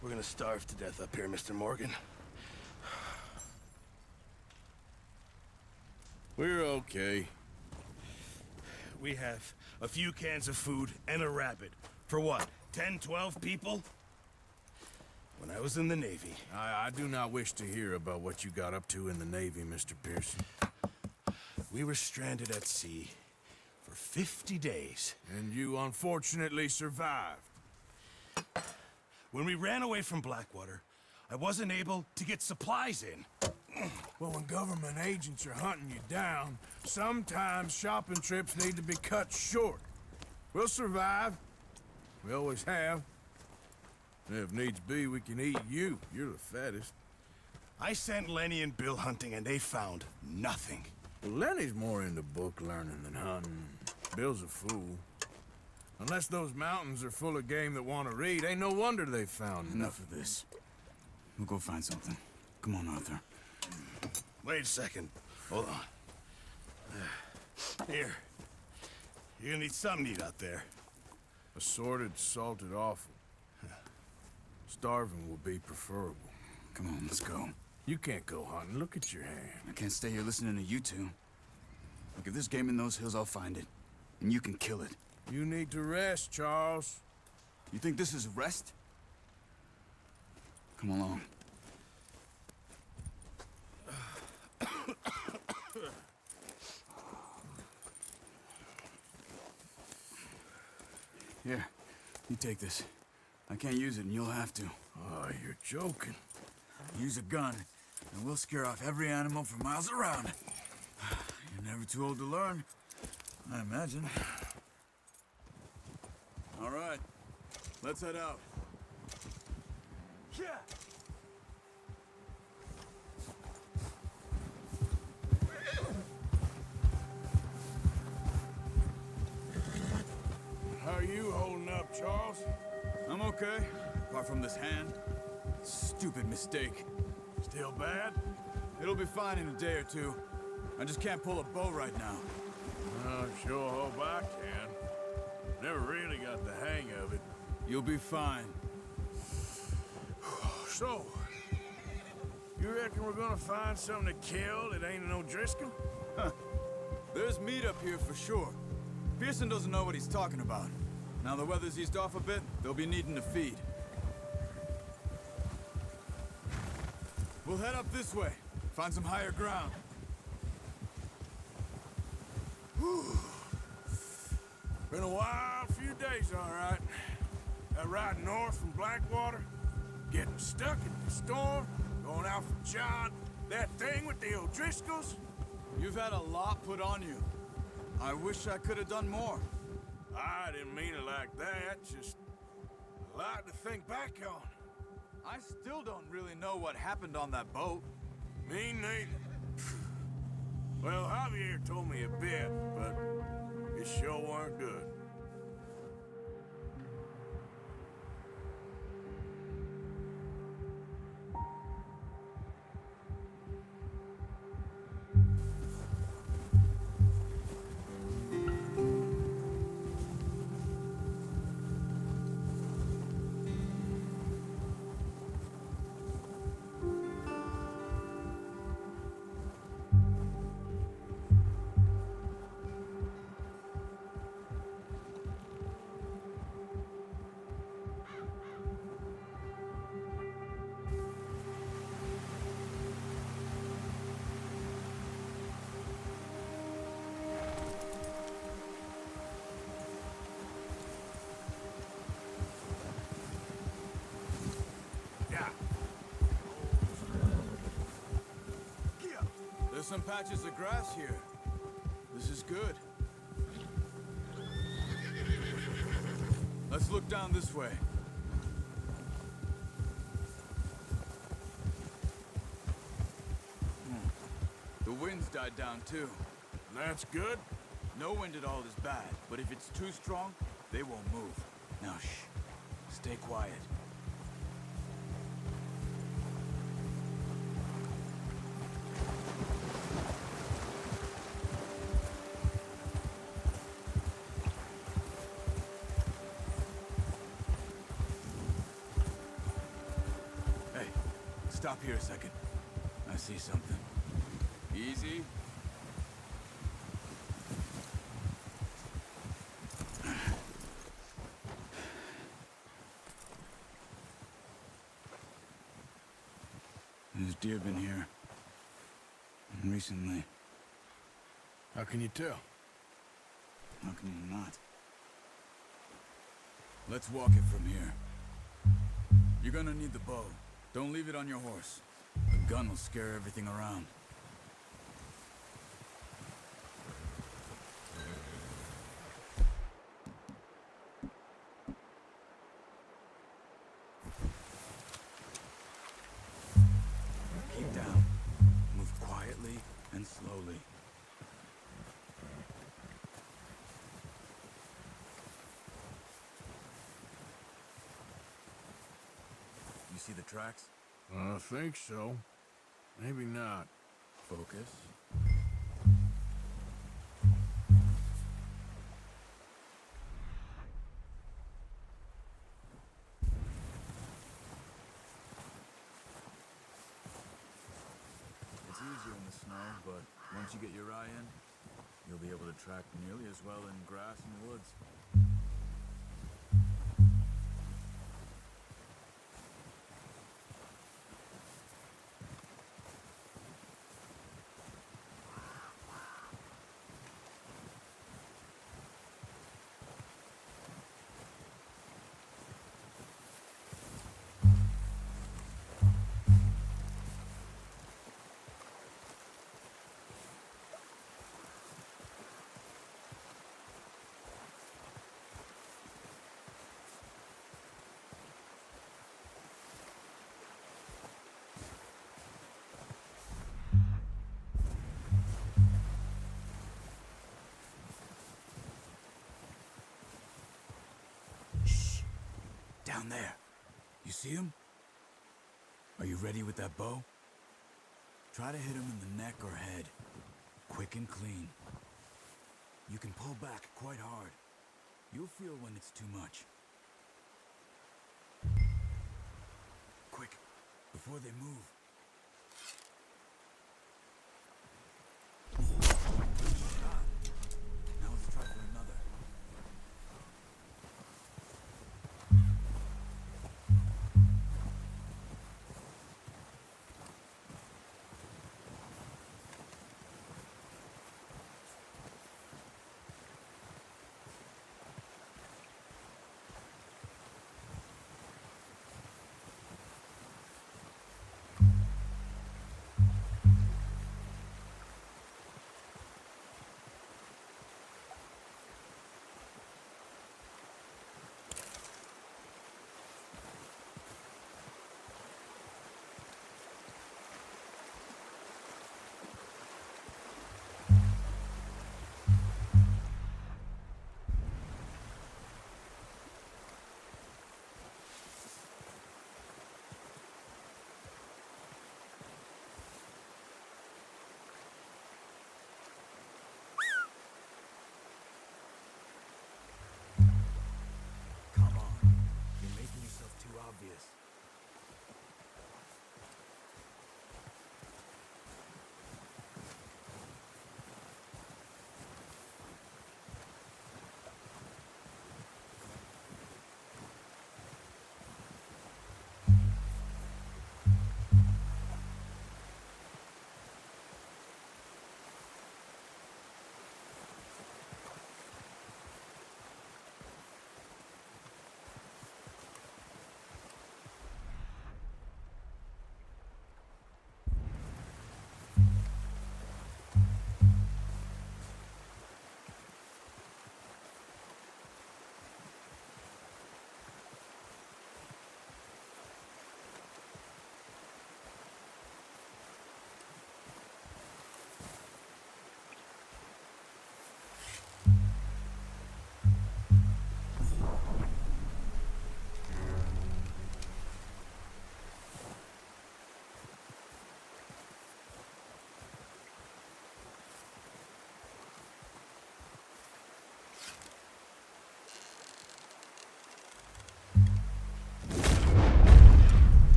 We're gonna starve to death up here, Mr. Morgan. We're okay. We have a few cans of food and a rabbit. For what, 10, 12 people? When I was in the Navy... I do not wish to hear about what you got up to in the Navy, Mr. Pearson. We were stranded at sea for 50 days. And you unfortunately survived. When we ran away from Blackwater, I wasn't able to get supplies in. Well, when government agents are hunting you down, sometimes shopping trips need to be cut short. We'll survive. We always have. And if needs be, we can eat you. You're the fattest. I sent Lenny and Bill hunting, and they found nothing. Well, Lenny's more into book learning than hunting. Bill's a fool. Unless those mountains are full of game that want to read, ain't no wonder they found Enough of this. We'll go find something. Come on, Arthur. Wait a second. Hold on. Here. You're gonna need something to eat out there. Assorted, salted offal. Starving will be preferable. Come on, let's go. You can't go hunting. Look at your hand. I can't stay here listening to you two. Look, if there's game in those hills, I'll find it. And you can kill it. You need to rest, Charles. You think this is rest? Come along. Here, you take this. I can't use it, and you'll have to. Oh, you're joking. Use a gun, and we'll scare off every animal for miles around. You're never too old to learn, I imagine. All right, let's head out. Yeah. How are you holding up, Charles? I'm okay, apart from this hand. Stupid mistake. Still bad? It'll be fine in a day or two. I just can't pull a bow right now. I sure hope I can. Never really got the hang of it. You'll be fine. So, you reckon we're gonna find something to kill that ain't an O'Driscoll? There's meat up here for sure. Pearson doesn't know what he's talking about. Now the weather's eased off a bit, they'll be needing to feed. We'll head up this way, find some higher ground. Whew. Been a wild few days, all right. That ride north from Blackwater, getting stuck in the storm, going out from John, that thing with the O'Driscolls. You've had a lot put on you. I wish I could have done more. I didn't mean it like that, just a lot to think back on. I still don't really know what happened on that boat. Me neither. Well, Javier told me a bit, but it sure weren't good. There's some patches of grass here. This is good. Let's look down this way. The wind's died down too. That's good. No wind at all is bad, but if it's too strong, they won't move. Now shh. Stay quiet. Stop here a second. I see something. Easy. There's deer been here. Recently. How can you tell? How can you not? Let's walk it from here. You're gonna need the bow. Don't leave it on your horse. The gun will scare everything around. Keep down. Move quietly and slowly. You see the tracks? I think so. Maybe not. Focus. It's easier in the snow, but once you get your eye in, you'll be able to track nearly as well in grass and woods. Down there. You see him? Are you ready with that bow? Try to hit him in the neck or head. Quick and clean. You can pull back quite hard. You'll feel when it's too much. Quick, before they move. Good shot. Now let's try for another.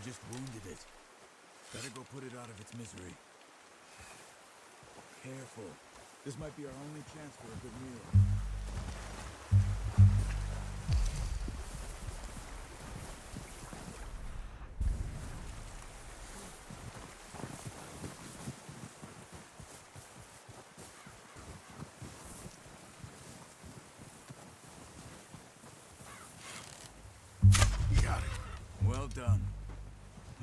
just wounded it. Better go put it out of its misery. Careful. This might be our only chance for a good meal. Got it. Well done.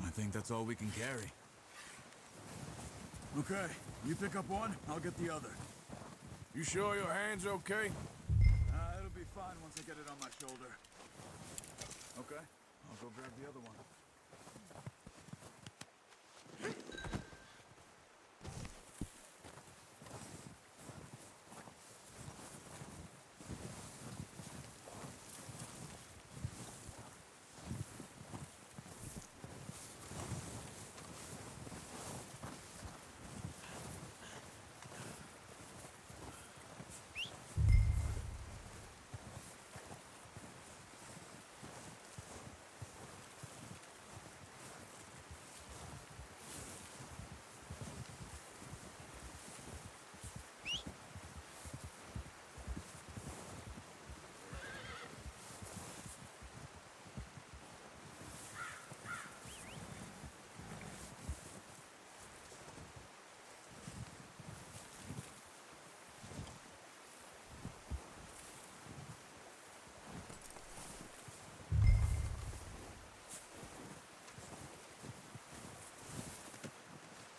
I think that's all we can carry. Okay, you pick up one, I'll get the other. You sure your hand's okay? It'll be fine once I get it on my shoulder. Okay, I'll go grab the other one.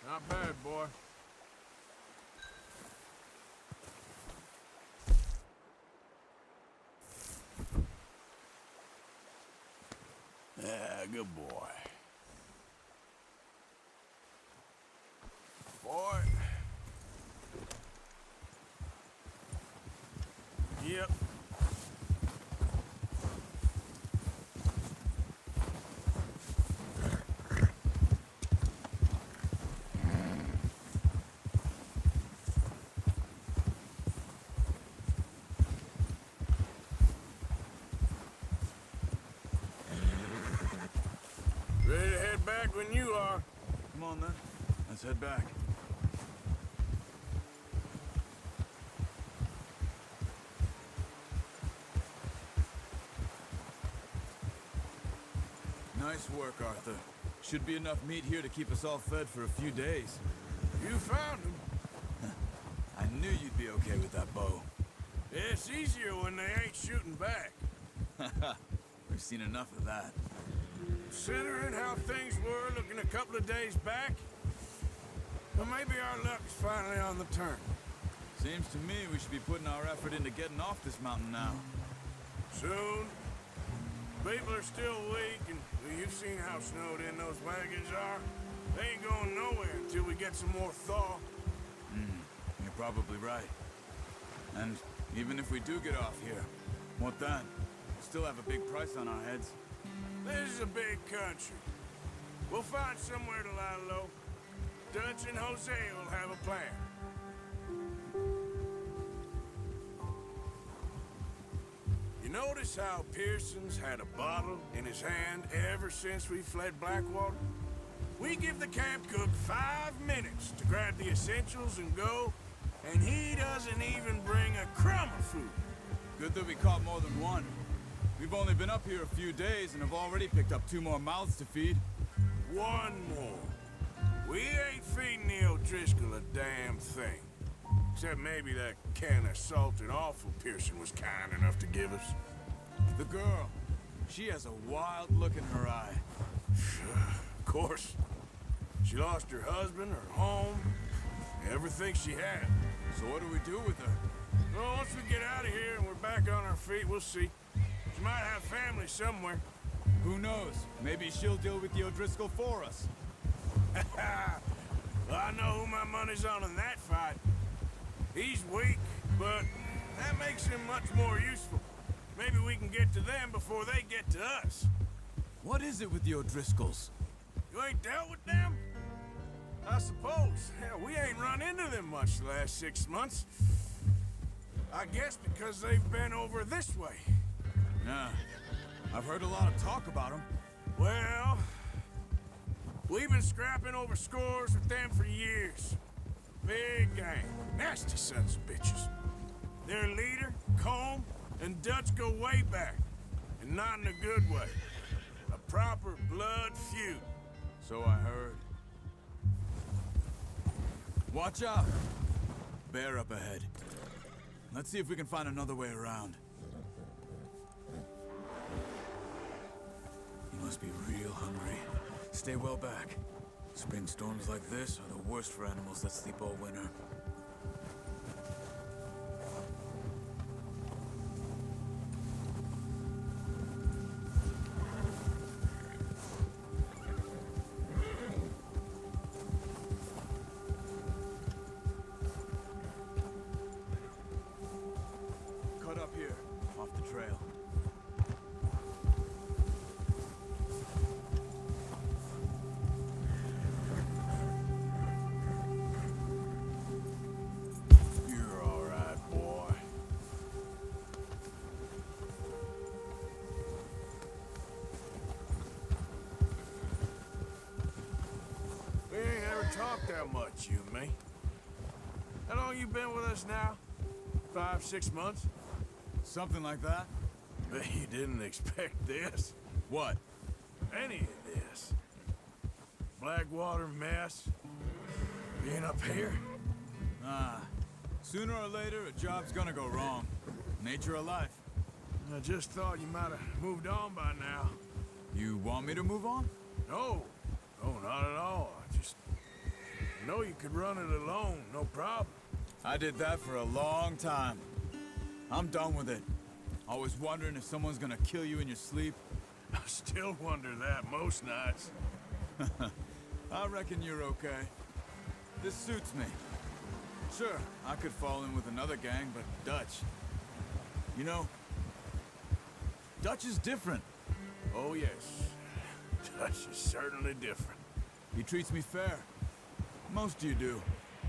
Not bad, boy. Yeah, good boy. Boy. Yep. Ready to head back when you are. Come on then, let's head back. Nice work, Arthur. Should be enough meat here to keep us all fed for a few days. You found him. I knew you'd be okay with that bow. It's easier when they ain't shooting back. We've seen enough of that. Considering how things were looking a couple of days back, well, maybe our luck's finally on the turn. Seems to me we should be putting our effort into getting off this mountain now. Soon. People are still weak, and well, you've seen how snowed in those wagons are. They ain't going nowhere until we get some more thaw. You're probably right. And even if we do get off here, what then? We still have a big price on our heads. This is a big country. We'll find somewhere to lie low. Dutch and Jose will have a plan. You notice how Pearson's had a bottle in his hand ever since we fled Blackwater? We give the camp cook 5 minutes to grab the essentials and go, and he doesn't even bring a crumb of food. Good that we caught more than one. We've only been up here a few days and have already picked up 2 more mouths to feed. One more. We ain't feeding the O'Driscoll a damn thing. Except maybe that can of salted offal Pearson was kind enough to give us. The girl. She has a wild look in her eye. Of course. She lost her husband, her home, everything she had. So what do we do with her? Well, once we get out of here and we're back on our feet, we'll see. She might have family somewhere. Who knows? Maybe she'll deal with the O'Driscoll for us. Well, I know who my money's on in that fight. He's weak, but that makes him much more useful. Maybe we can get to them before they get to us. What is it with the O'Driscolls? You ain't dealt with them? I suppose. Hell, we ain't run into them much the last 6 months. I guess because they've been over this way. Yeah. I've heard a lot of talk about them. Well, We've been scrapping over scores with them for years. Big gang. Nasty sons of bitches. Their leader, Combe, and Dutch go way back. And not in a good way. A proper blood feud. So I heard. Watch out! Bear up ahead. Let's see if we can find another way around. You must be real hungry. Stay well back. Spring storms like this are the worst for animals that sleep all winter. Cut up here, off the trail. You're all right, boy. We ain't ever talked that much, you and me. How long you been with us now? 5, 6 months? Something like that? Bet you didn't expect this. What? Any of this. Blackwater mess. Being up here. Ah, sooner or later a job's gonna go wrong. Nature of life. I just thought you might have moved on by now. You want me to move on? No. No, not at all. I just know you could run it alone, no problem. I did that for a long time. I'm done with it. Always wondering if someone's gonna kill you in your sleep. I still wonder that most nights. I reckon you're okay. This suits me. Sure, I could fall in with another gang, but Dutch... You know, Dutch is different. Oh, yes. Dutch is certainly different. He treats me fair. Most of you do.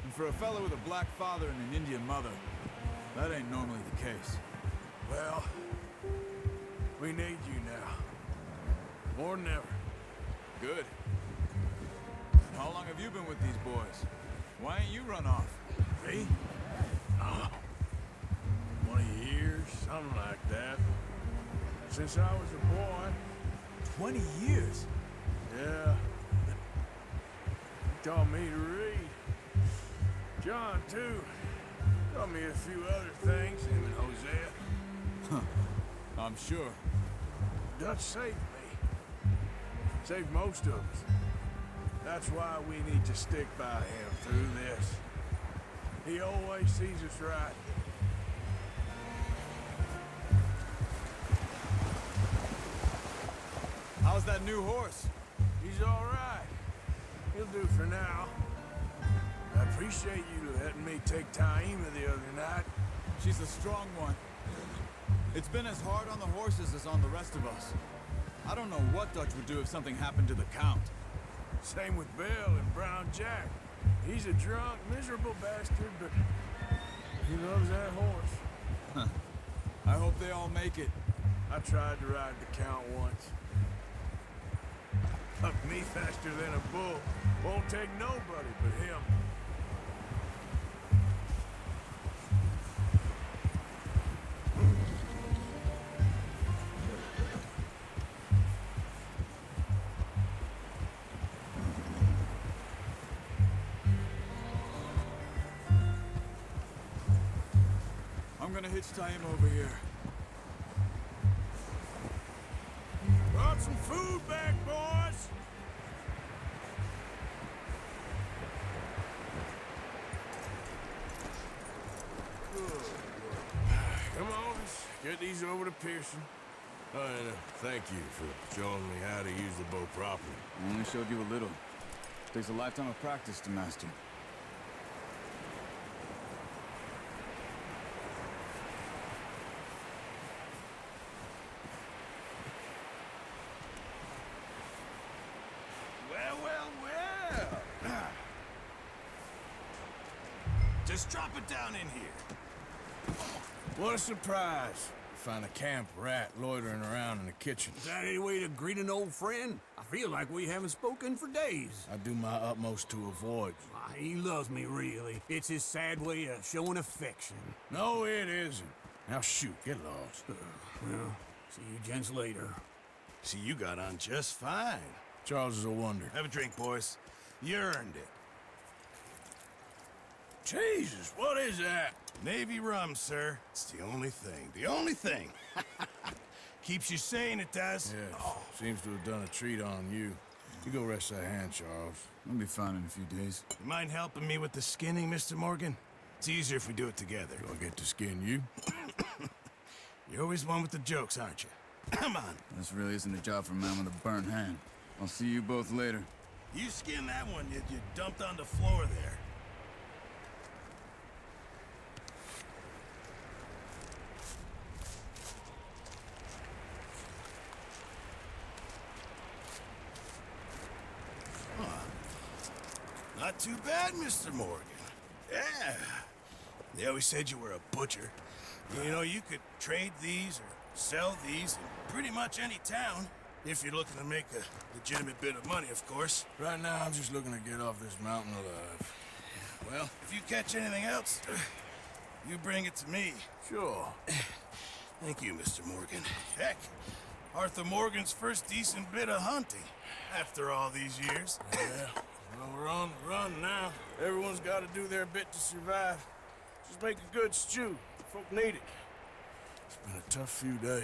And for a fellow with a black father and an Indian mother, that ain't normally the case. Well, we need you now. More than ever. Good. How long have you been with these boys? Why ain't you run off? Me? Oh, 20 years, something like that. Since I was a boy. 20 years? Yeah. He taught me to read. John, too. Taught me a few other things, him and Hosea. I'm sure. Dutch saved me. Saved most of us. That's why we need to stick by him through this. He always sees us right. How's that new horse? He's all right. He'll do for now. I appreciate you letting me take Taima the other night. She's a strong one. It's been as hard on the horses as on the rest of us. I don't know what Dutch would do if something happened to the Count. Same with Bill and Brown Jack. He's a drunk, miserable bastard, but he loves that horse. I hope they all make it. I tried to ride the Count once. Up me faster than a bull. Won't take nobody but him. I'm gonna hitch Taima over here. Brought some food back, boys! Good. Come on, let's get these over to Pearson. Oh, and thank you for showing me how to use the bow properly. I only showed you a little. Takes a lifetime of practice to master. Well. Just drop it down in here. What a surprise. find a camp rat loitering around in the kitchen. Is that any way to greet an old friend? I feel like we haven't spoken for days. I do my utmost to avoid you. He loves me, really. It's his sad way of showing affection. No, it isn't. Now shoot, get lost. Well, see you gents later. See, you got on just fine. Charles is a wonder. Have a drink, boys. You earned it. Jesus, what is that? Navy rum, sir. It's the only thing. The only thing. Keeps you sane, it does. Yes, seems to have done a treat on you. You go rest that hand, Charles. I'll be fine in a few days. You mind helping me with the skinning, Mr. Morgan? It's easier if we do it together. Do I get to skin you? You're always one with the jokes, aren't you? Come on. This really isn't a job for a man with a burnt hand. I'll see you both later. You skin that one you dumped on the floor there. Not too bad, Mr. Morgan. Yeah. They always said you were a butcher. You know, you could trade these or sell these in pretty much any town. If you're looking to make a legitimate bit of money, of course. Right now, I'm just looking to get off this mountain alive. Well, if you catch anything else, you bring it to me. Sure. Thank you, Mr. Morgan. Heck, Arthur Morgan's first decent bit of hunting after all these years. Yeah. Well, we're on the run now. Everyone's got to do their bit to survive. Just make a good stew. Folk need it. It's been a tough few days.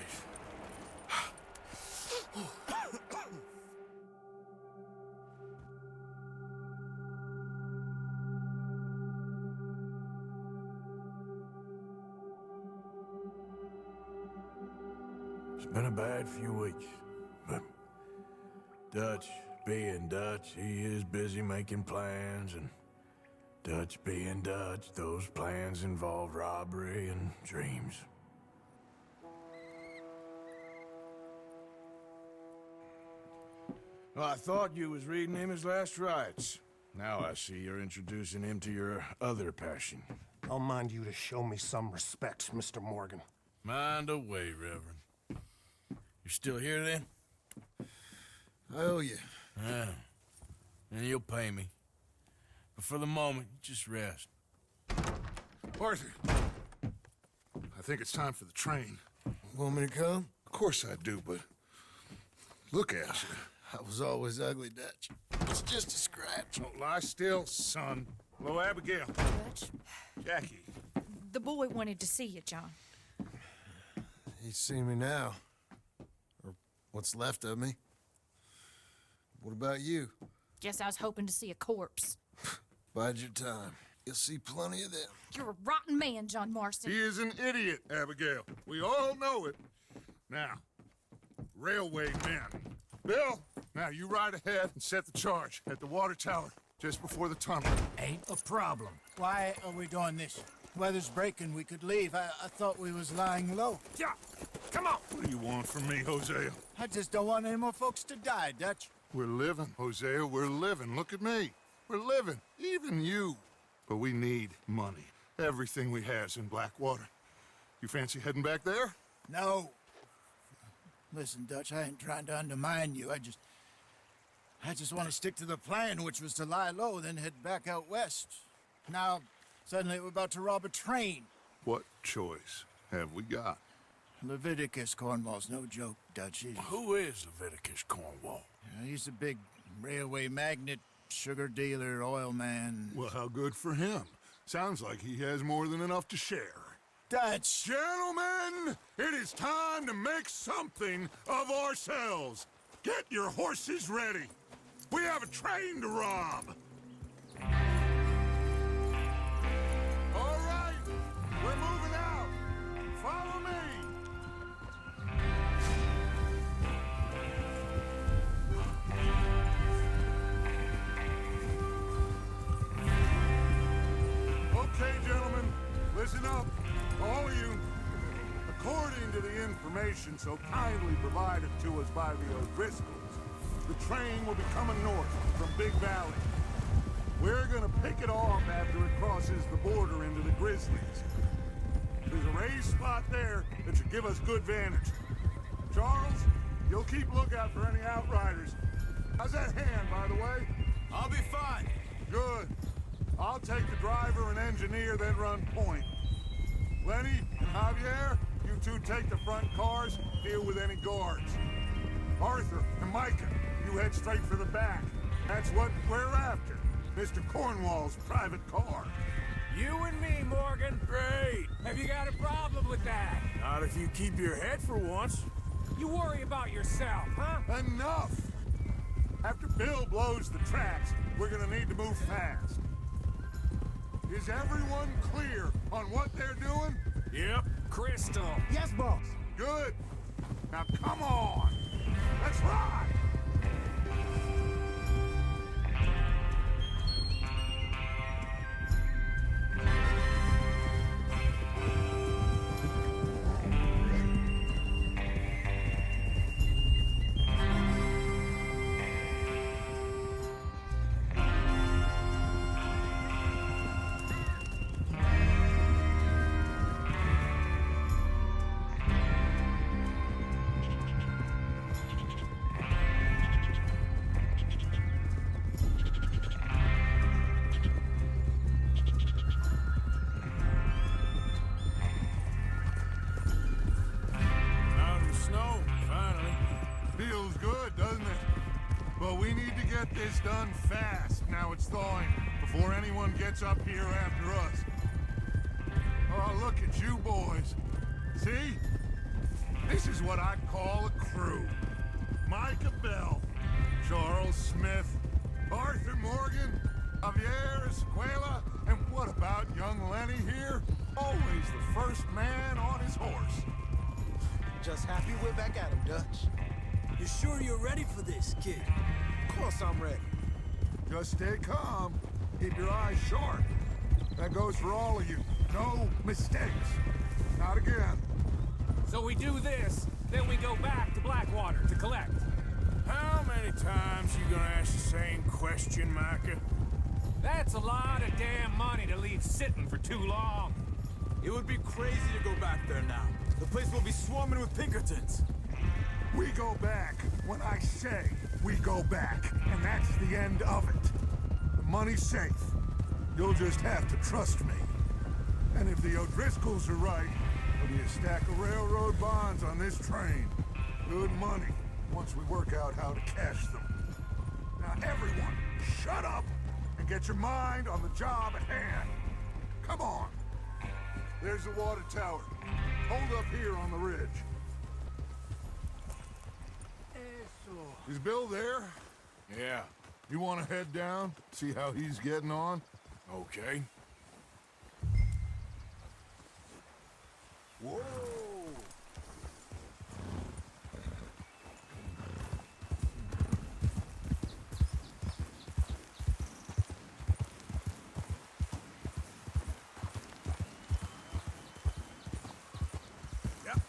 It's been a bad few weeks, but Dutch being Dutch, he is busy making plans, and Dutch being Dutch, those plans involve robbery and dreams. Well, I thought you was reading him his last rites. Now I see you're introducing him to your other passion. I'll mind you to show me some respect, Mr. Morgan. Mind away, Reverend. You're still here, then? I owe you. Yeah. And you'll pay me. But for the moment, just rest. Arthur, I think it's time for the train. Want me to come? Of course I do, but look at you. I was always ugly, Dutch. It's just a scratch. Don't lie still, son. Hello, Abigail. Dutch, Jackie. the boy wanted to see you, John. He's seen me now. Or what's left of me. What about you? Guess I was hoping to see a corpse. Bide your time. You'll see plenty of them. You're a rotten man, John Marston. He is an idiot, Abigail. We all know it. Now, railway men. Bill, now you ride ahead and set the charge at the water tower just before the tunnel. Ain't a problem. Why are we doing this? Weather's breaking, we could leave. I thought we was lying low. Yeah, come on. What do you want from me, Hosea? I just don't want any more folks to die, Dutch. We're living, Hosea, we're living. Look at me. We're living, even you. But we need money. Everything we has in Blackwater. You fancy heading back there? No. Listen, Dutch, I ain't trying to undermine you. I just want to stick to the plan, which was to lie low, then head back out west. Now, suddenly we're about to rob a train. What choice have we got? Leviticus Cornwall's no joke, Dutch. Who is Leviticus Cornwall? He's a big railway magnate, sugar dealer, oil man. Well, how good for him. Sounds like he has more than enough to share. Dutch! Gentlemen, it is time to make something of ourselves. Get your horses ready. We have a train to rob. All right, we're moving out. Follow me. Okay, gentlemen, listen up, all of you. According to the information so kindly provided to us by the O'Driscolls, the train will be coming north from Big Valley. We're gonna pick it off after it crosses the border into the Grizzlies. There's a raised spot there that should give us good vantage. Charles, you'll keep lookout for any outriders. How's that hand, by the way? I'll be fine. Good. I'll take the driver and engineer, then run point. Lenny and Javier, you two take the front cars, deal with any guards. Arthur and Micah, you head straight for the back. That's what we're after. Mr. Cornwall's private car. You and me, Morgan. Great. Have you got a problem with that? Not if you keep your head for once. You worry about yourself, huh? Enough! After Bill blows the tracks, we're gonna need to move fast. Is everyone clear on what they're doing? Yep. Crystal. Yes, boss. Good. Now come on. Let's ride! Out in the snow, finally. Feels good, doesn't it? But we need to get this done fast. Now it's thawing, before anyone gets up here after us. Oh, look at you boys. See? This is what I'd call a crew. Micah Bell, Charles Smith, Arthur Morgan, Javier Escuela, and what about young Lenny here? Always the first man on his horse. Just happy we're back at him, Dutch. You sure you're ready for this, kid? Of course I'm ready. Just stay calm. Keep your eyes sharp. That goes for all of you. No mistakes. Not again. So we do this, then we go back to Blackwater to collect. How many times you gonna ask the same question, Micah? That's a lot of damn money to leave sitting for too long. It would be crazy to go back there now. The place will be swarming with Pinkertons. We go back when I say we go back, and that's the end of it. The money's safe. You'll just have to trust me. And if the O'Driscolls are right, there'll be a stack of railroad bonds on this train. Good money, once we work out how to cash them. Now everyone, shut up and get your mind on the job at hand. Come on. There's the water tower. Hold up here on the ridge. Is Bill there? Yeah. You want to head down, see how he's getting on? Okay. Whoa! Yep.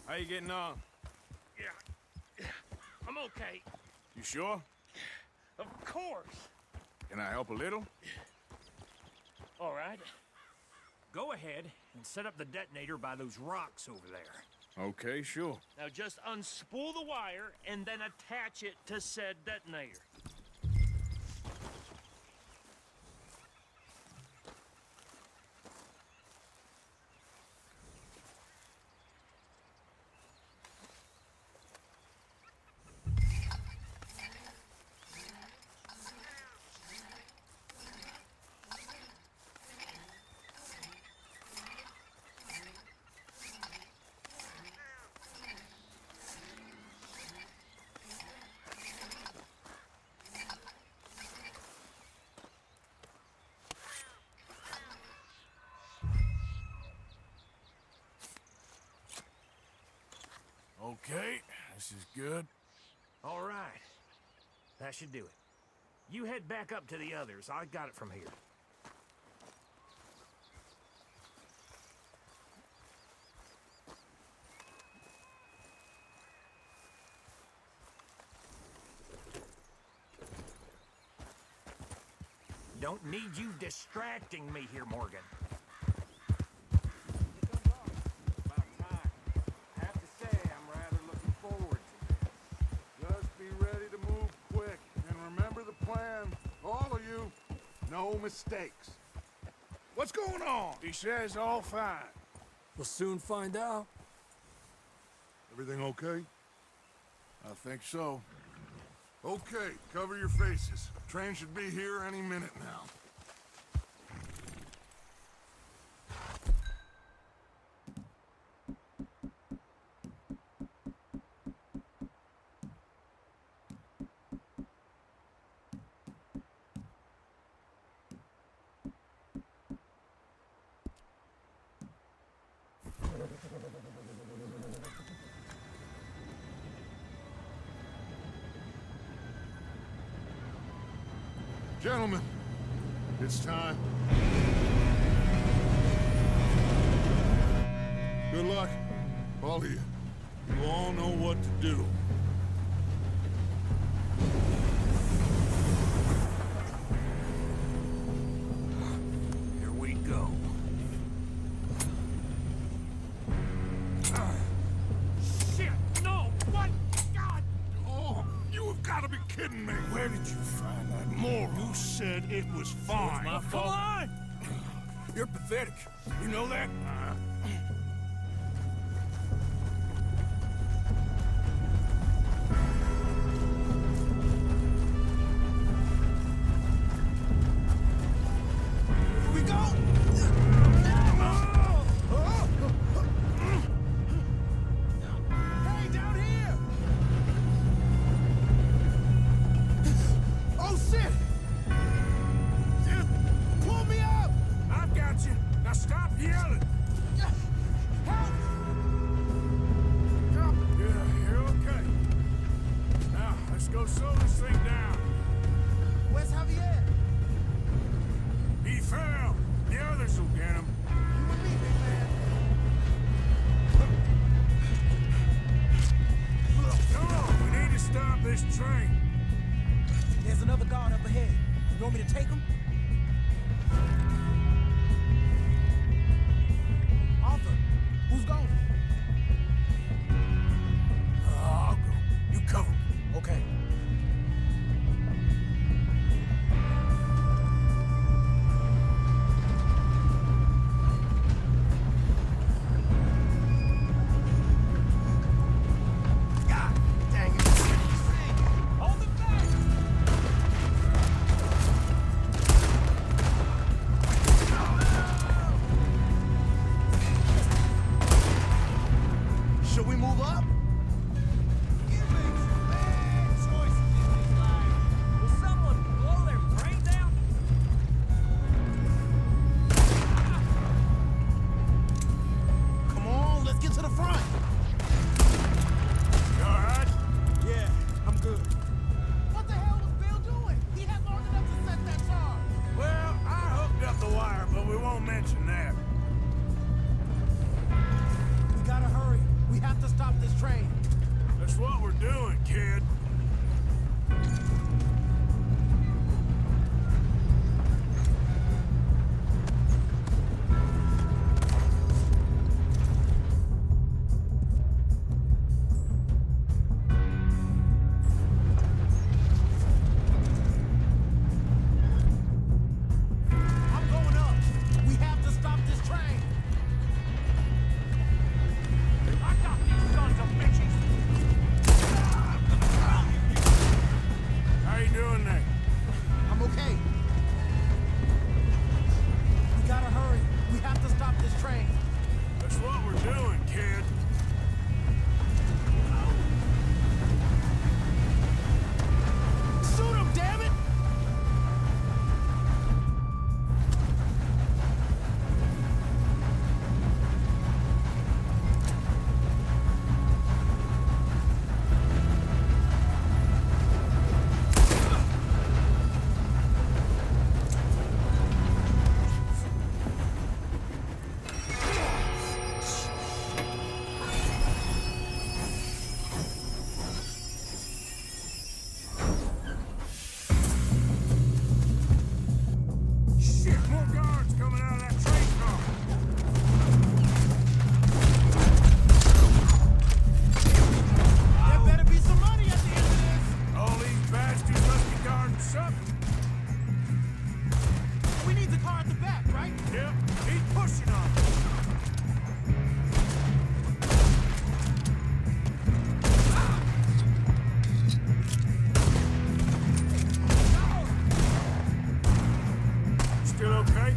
How you getting on? Yeah, I'm okay. You sure? Of course. Can I help a little? All right. Go ahead and set up the detonator by those rocks over there. Okay, sure. Now just unspool the wire and then attach it to said detonator. Okay, this is good. All right. That should do it. You head back up to the others. I got it from here. Don't need you distracting me here, Morgan. About time. I have to say, I'm rather looking forward to this. Just be ready to move quick, and remember the plan. All of you, no mistakes. What's going on? He says all fine. We'll soon find out. Everything okay? I think so. Okay, cover your faces. Train should be here any minute now. Gentlemen, it's time. Good luck, all of you. You all know what to do. Here we go. Shit! No! What? God! Oh, you have got to be kidding me. Where did you find that moron? You said it was fine. My fault. Come on! You're pathetic. You know that? Here we go! Hey, down here! Oh, shit! Pull me up! I've got you. Now stop yelling. Help! Yeah, you're okay. Now, let's go slow this thing down. Where's Javier? He fell. The others will get him. You with me, big man? Come on, we need to stop this train. There's another guard up ahead. You want me to take him? Arthur, who's going? I'll go. You cover me. Okay. God dang it. Hold it back! Should we move up? You make some bad choices in this life. Will someone blow their brains out? Come on, let's get to the front. You all right? Yeah, I'm good. What the hell was Bill doing? He had long enough to set that charge. Well, I hooked up the wire, but we won't mention that. We gotta hurry. We have to stop this train. That's what we're doing, kid. I'm going up. We have to stop this train. I got these sons of bitches! How you coming out of that train car. There better be some money at the end of this. All these bastards must be guarding something. We need the car at the back, right? Yep, keep pushing on it. Still okay?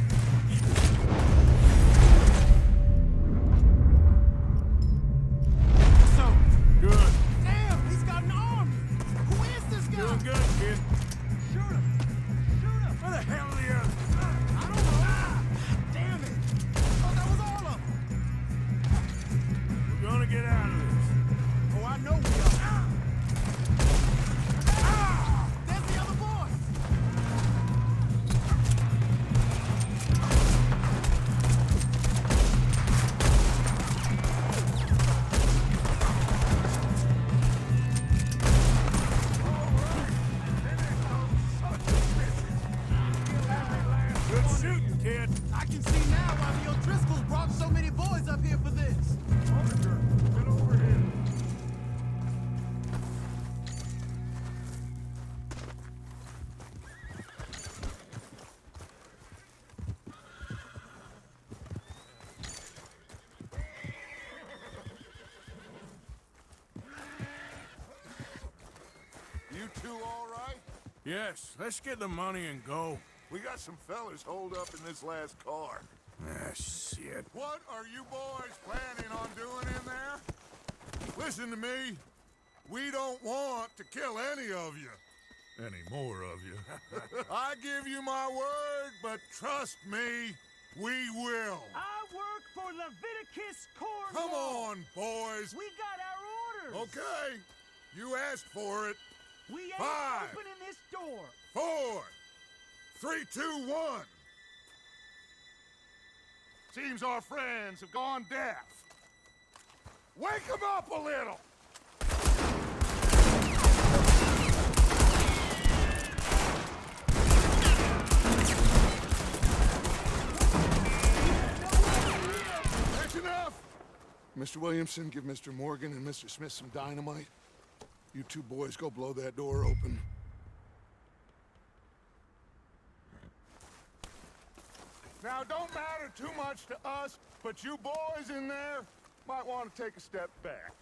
So, Good. damn, he's got an army. Who is this guy? Doing good, kid. Shoot him. Shoot him. Where the hell are the others? I don't know. Damn it. Oh, that was all of them. We're gonna get out of this. Oh, I know we are. There's the other boys. Good shooting, kid. I can see now why the O'Driscolls brought so many boys up here for this. Officer, get over here. You two all right? Yes, let's get the money and go. We got some fellas holed up in this last car. Ah, shit. What are you boys planning on doing in there? Listen to me. We don't want to kill any of you. Any more of you? I give you my word, but trust me, we will. I work for Leviticus Cornwall. Come on, boys. We got our orders. Okay. You asked for it. We ain't 5, opening this door. 4, 3, 2, 1. Seems our friends have gone deaf. Wake them up a little. That's enough. Mr. Williamson, give Mr. Morgan and Mr. Smith some dynamite. You two boys go blow that door open. Now, don't matter too much to us, but you boys in there might want to take a step back.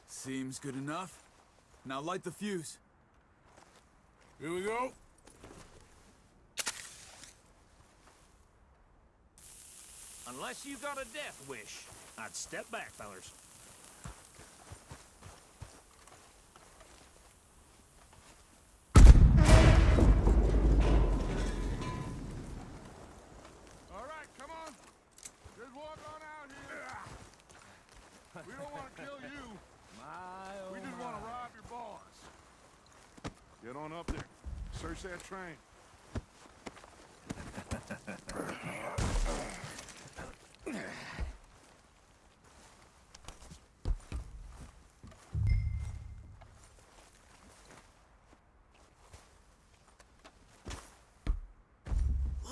Seems good enough. Now light the fuse. Here we go. Unless you got a death wish, I'd step back, fellers. All right, come on. Just walk on out here. We don't want to kill you. We just want to rob your boss. Get on up there. Search that train.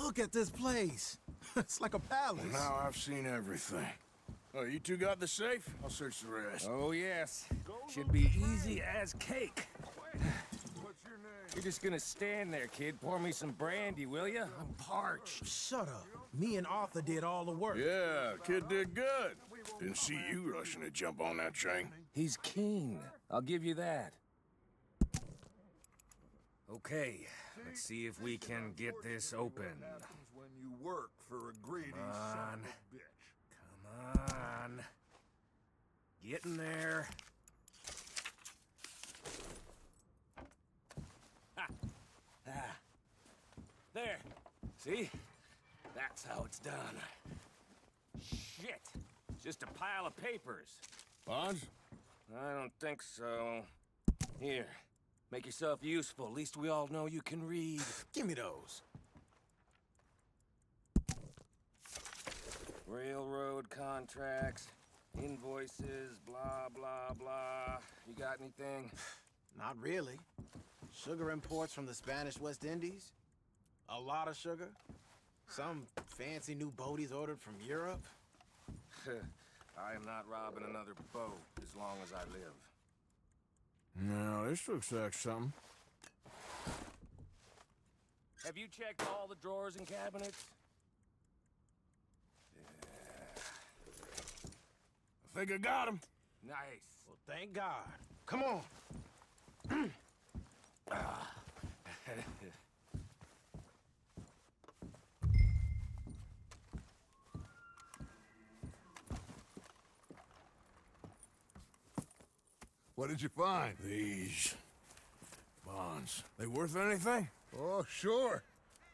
Look at this place. It's like a palace. Now I've seen everything. Oh, you two got the safe? I'll search the rest. Oh, yes. Should be easy as cake. What's your name? You're just gonna stand there, kid. Pour me some brandy, will ya? I'm parched. Shut up. Me and Arthur did all the work. Yeah, kid did good. Didn't see you rushing to jump on that train. He's keen. I'll give you that. Okay, let's see if we can get this open. When you work for a greedy son of a bitch. Come on. Get in there. Ha. Ah. There. See? That's how it's done. Shit. Just a pile of papers. Bonds? I don't think so. Here. Make yourself useful. At least we all know you can read. Give me those. Railroad contracts, invoices, blah, blah, blah. You got anything? Not really. Sugar imports from the Spanish West Indies? A lot of sugar? Some fancy new boat he's ordered from Europe? I am not robbing another boat as long as I live. No, this looks like something. Have you checked all the drawers and cabinets? I think I got him. Nice. Well, thank God. Come on. What did you find? These bonds. They worth anything? Oh, sure.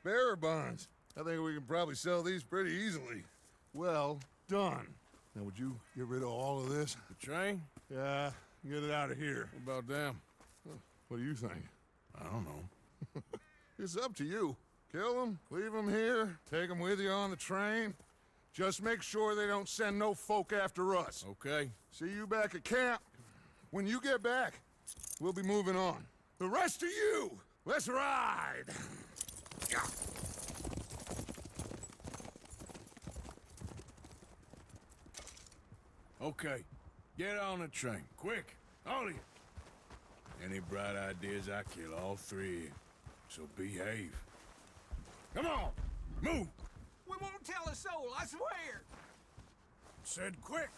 Bearer bonds. I think we can probably sell these pretty easily. Well done. Now, would you get rid of all of this? The train? Yeah, get it out of here. What about them? What do you think? I don't know. It's up to you. Kill them, leave them here, take them with you on the train. Just make sure they don't send no folk after us. Okay. See you back at camp. When you get back, we'll be moving on. The rest of you, let's ride! Okay. Get on the train. Quick. All of you. Any bright ideas, I kill all three of you. So behave. Come on! Move! We won't tell a soul, I swear! Said quick!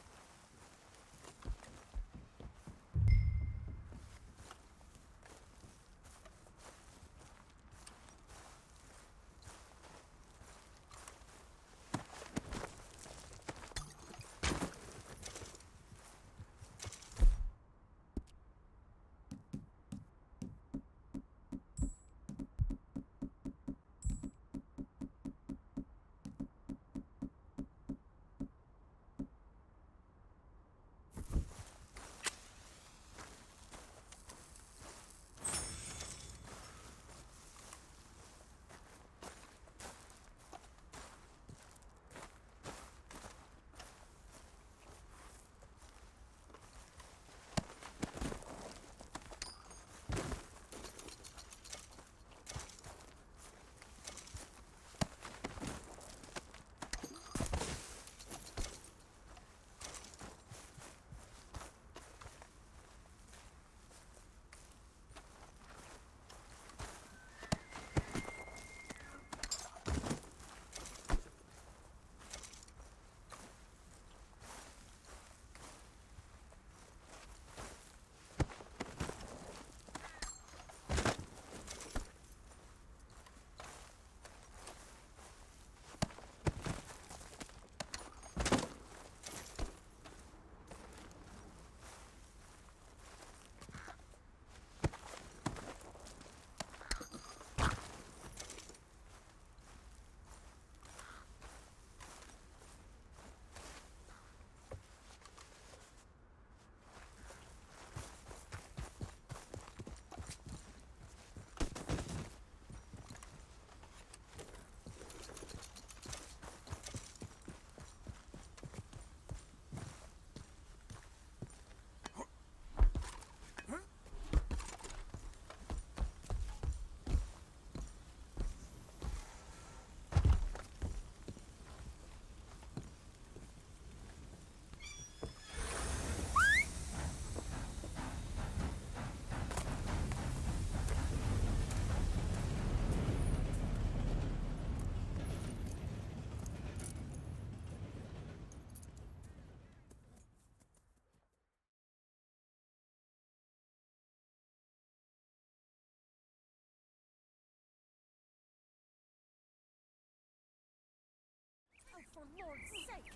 Oh, for Lord's sake!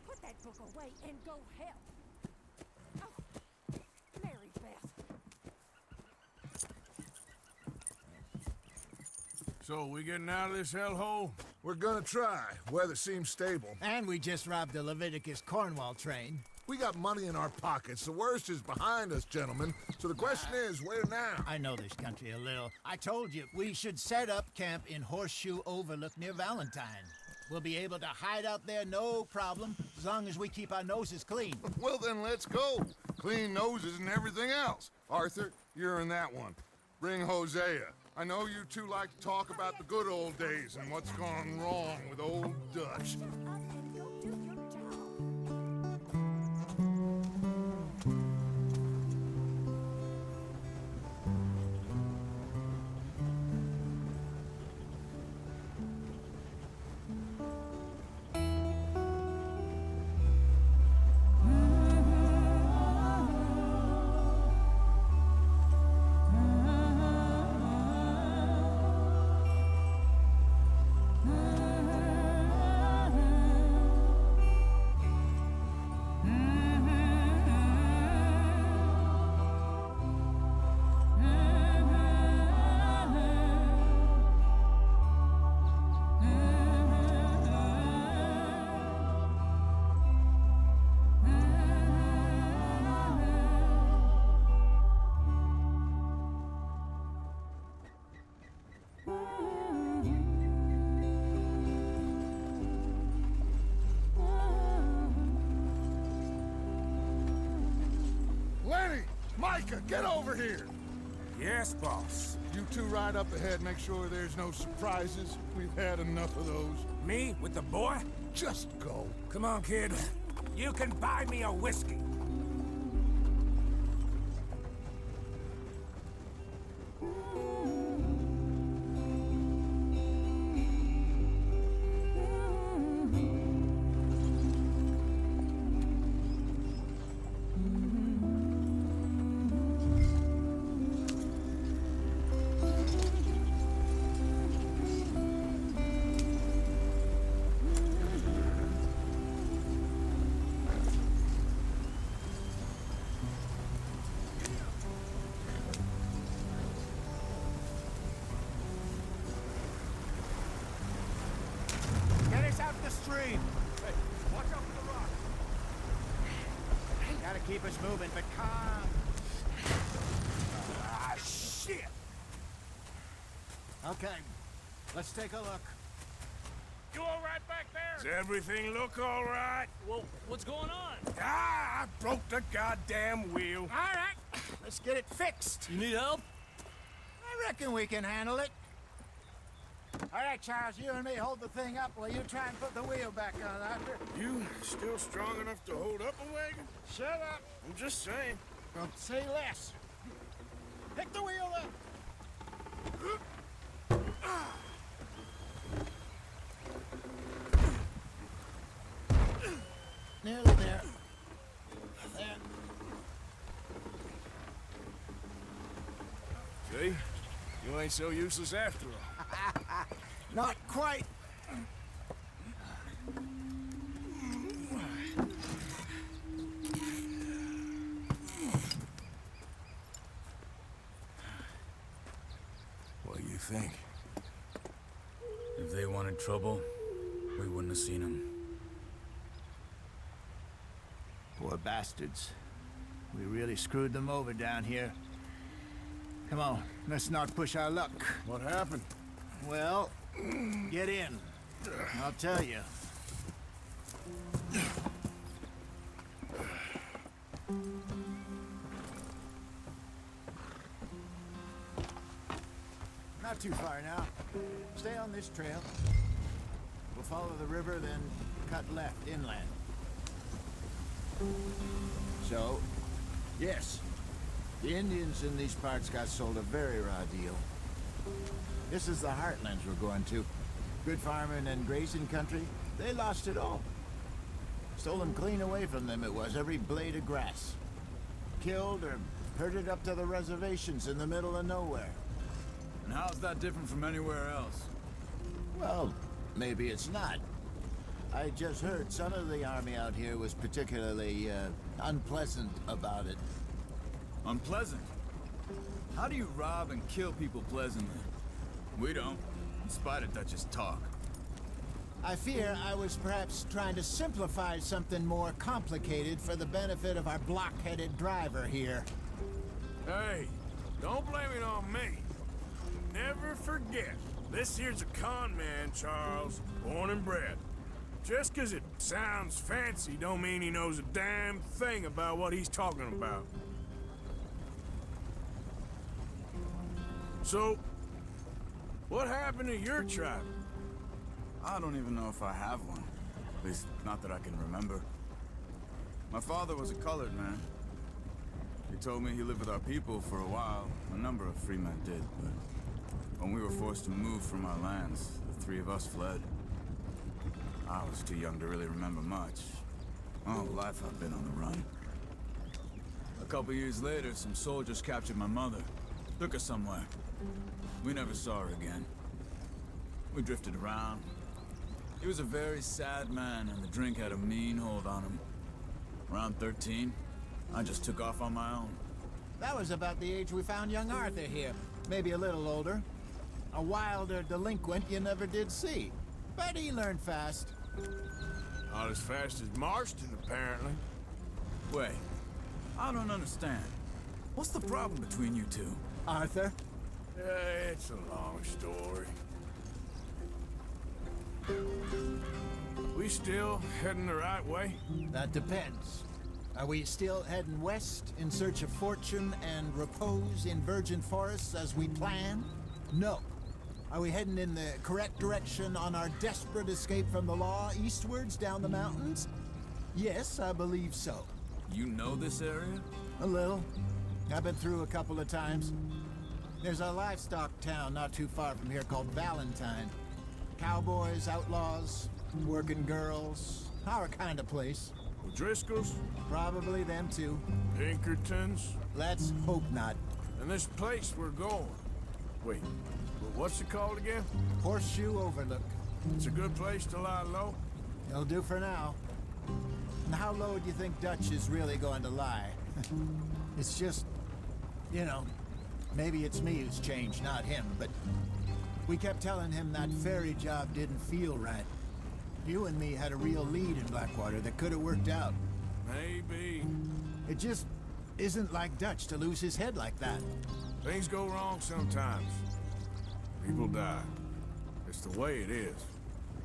Put that book away and go help! Oh, Mary Beth. So, we getting out of this hellhole? We're gonna try. Weather seems stable. And we just robbed the Leviticus Cornwall train. We got money in our pockets. The worst is behind us, gentlemen. So the question is, where now? I know this country a little. I told you, we should set up camp in Horseshoe Overlook near Valentine. We'll be able to hide out there no problem, as long as we keep our noses clean. Well, then let's go. Clean noses and everything else. Arthur, you're in that one. Bring Hosea. I know you two like to talk about the good old days and what's gone wrong with old Dutch. Lenny! Micah, get over here! Yes, boss. You two ride up ahead, make sure there's no surprises. We've had enough of those. Me with the boy? Just go. Come on, kid. You can buy me a whiskey. Get us out the stream. Hey, watch out for the rock. Gotta keep us moving, but calm. Ah, shit! Okay, let's take a look. You all right back there? Does everything look all right? Well, what's going on? Ah, I broke the goddamn wheel. All right, let's get it fixed. You need help? I reckon we can handle it. All right, Charles, you and me hold the thing up while you try and put the wheel back on after. You still strong enough to hold up a wagon? Shut up. I'm just saying. Don't say less. Pick the wheel up. Nearly there. There. See? You ain't so useless after all. Not quite. What do you think? If they wanted trouble, we wouldn't have seen them. Poor bastards. We really screwed them over down here. Come on, let's not push our luck. What happened? Well, get in. I'll tell you. Not too far now. Stay on this trail. We'll follow the river, then cut left inland. So, yes, the Indians in these parts got sold a very raw deal. This is the heartlands we're going to. Good farming and grazing country, they lost it all. Stolen clean away from them it was, every blade of grass. Killed or herded up to the reservations in the middle of nowhere. And how's that different from anywhere else? Well, maybe it's not. I just heard some of the army out here was particularly, unpleasant about it. Unpleasant? How do you rob and kill people pleasantly? We don't, in spite of Dutch's talk. I fear I was perhaps trying to simplify something more complicated for the benefit of our block-headed driver here. Hey, don't blame it on me. Never forget, this here's a con man, Charles, born and bred. Just 'cause it sounds fancy don't mean he knows a damn thing about what he's talking about. So, What happened to your tribe? I don't even know if I have one. At least, not that I can remember. My father was a colored man. He told me he lived with our people for a while. A number of free men did, but when we were forced to move from our lands, the three of us fled. I was too young to really remember much. My whole life I've been on the run. A couple years later, some soldiers captured my mother. Took her somewhere. We never saw her again. We drifted around. He was a very sad man, and the drink had a mean hold on him. Around 13, I just took off on my own. That was about the age we found young Arthur here. Maybe a little older. A wilder delinquent you never did see. But he learned fast. Not as fast as Marston, apparently. Wait, I don't understand. What's the problem between you two? Arthur? It's a long story. We still heading the right way? That depends. Are we still heading west in search of fortune and repose in virgin forests as we planned? No. Are we heading in the correct direction on our desperate escape from the law eastwards down the mountains? Yes, I believe so. You know this area? A little. I've been through a couple of times. There's a livestock town not too far from here called Valentine. Cowboys, outlaws, working girls, our kind of place. O'Driscolls? Probably them too. Pinkertons? Let's hope not. And this place we're going. Wait, what's it called again? Horseshoe Overlook. It's a good place to lie low? It'll do for now. And how low do you think Dutch is really going to lie? It's just, you know, maybe it's me who's changed, not him, but we kept telling him that ferry job didn't feel right. You and me had a real lead in Blackwater that could have worked out. Maybe. It just isn't like Dutch to lose his head like that. Things go wrong sometimes. People die. It's the way it is.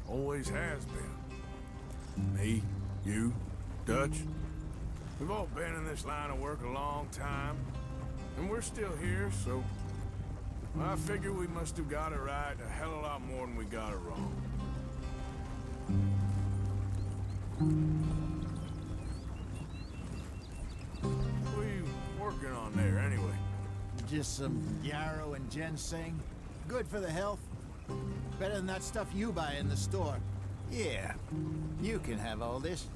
Always has been. Me, you, Dutch. We've all been in this line of work a long time. And we're still here, so I figure we must have got it right a hell of a lot more than we got it wrong. What are you working on there, anyway? Just some yarrow and ginseng. Good for the health. Better than that stuff you buy in the store. Yeah, you can have all this.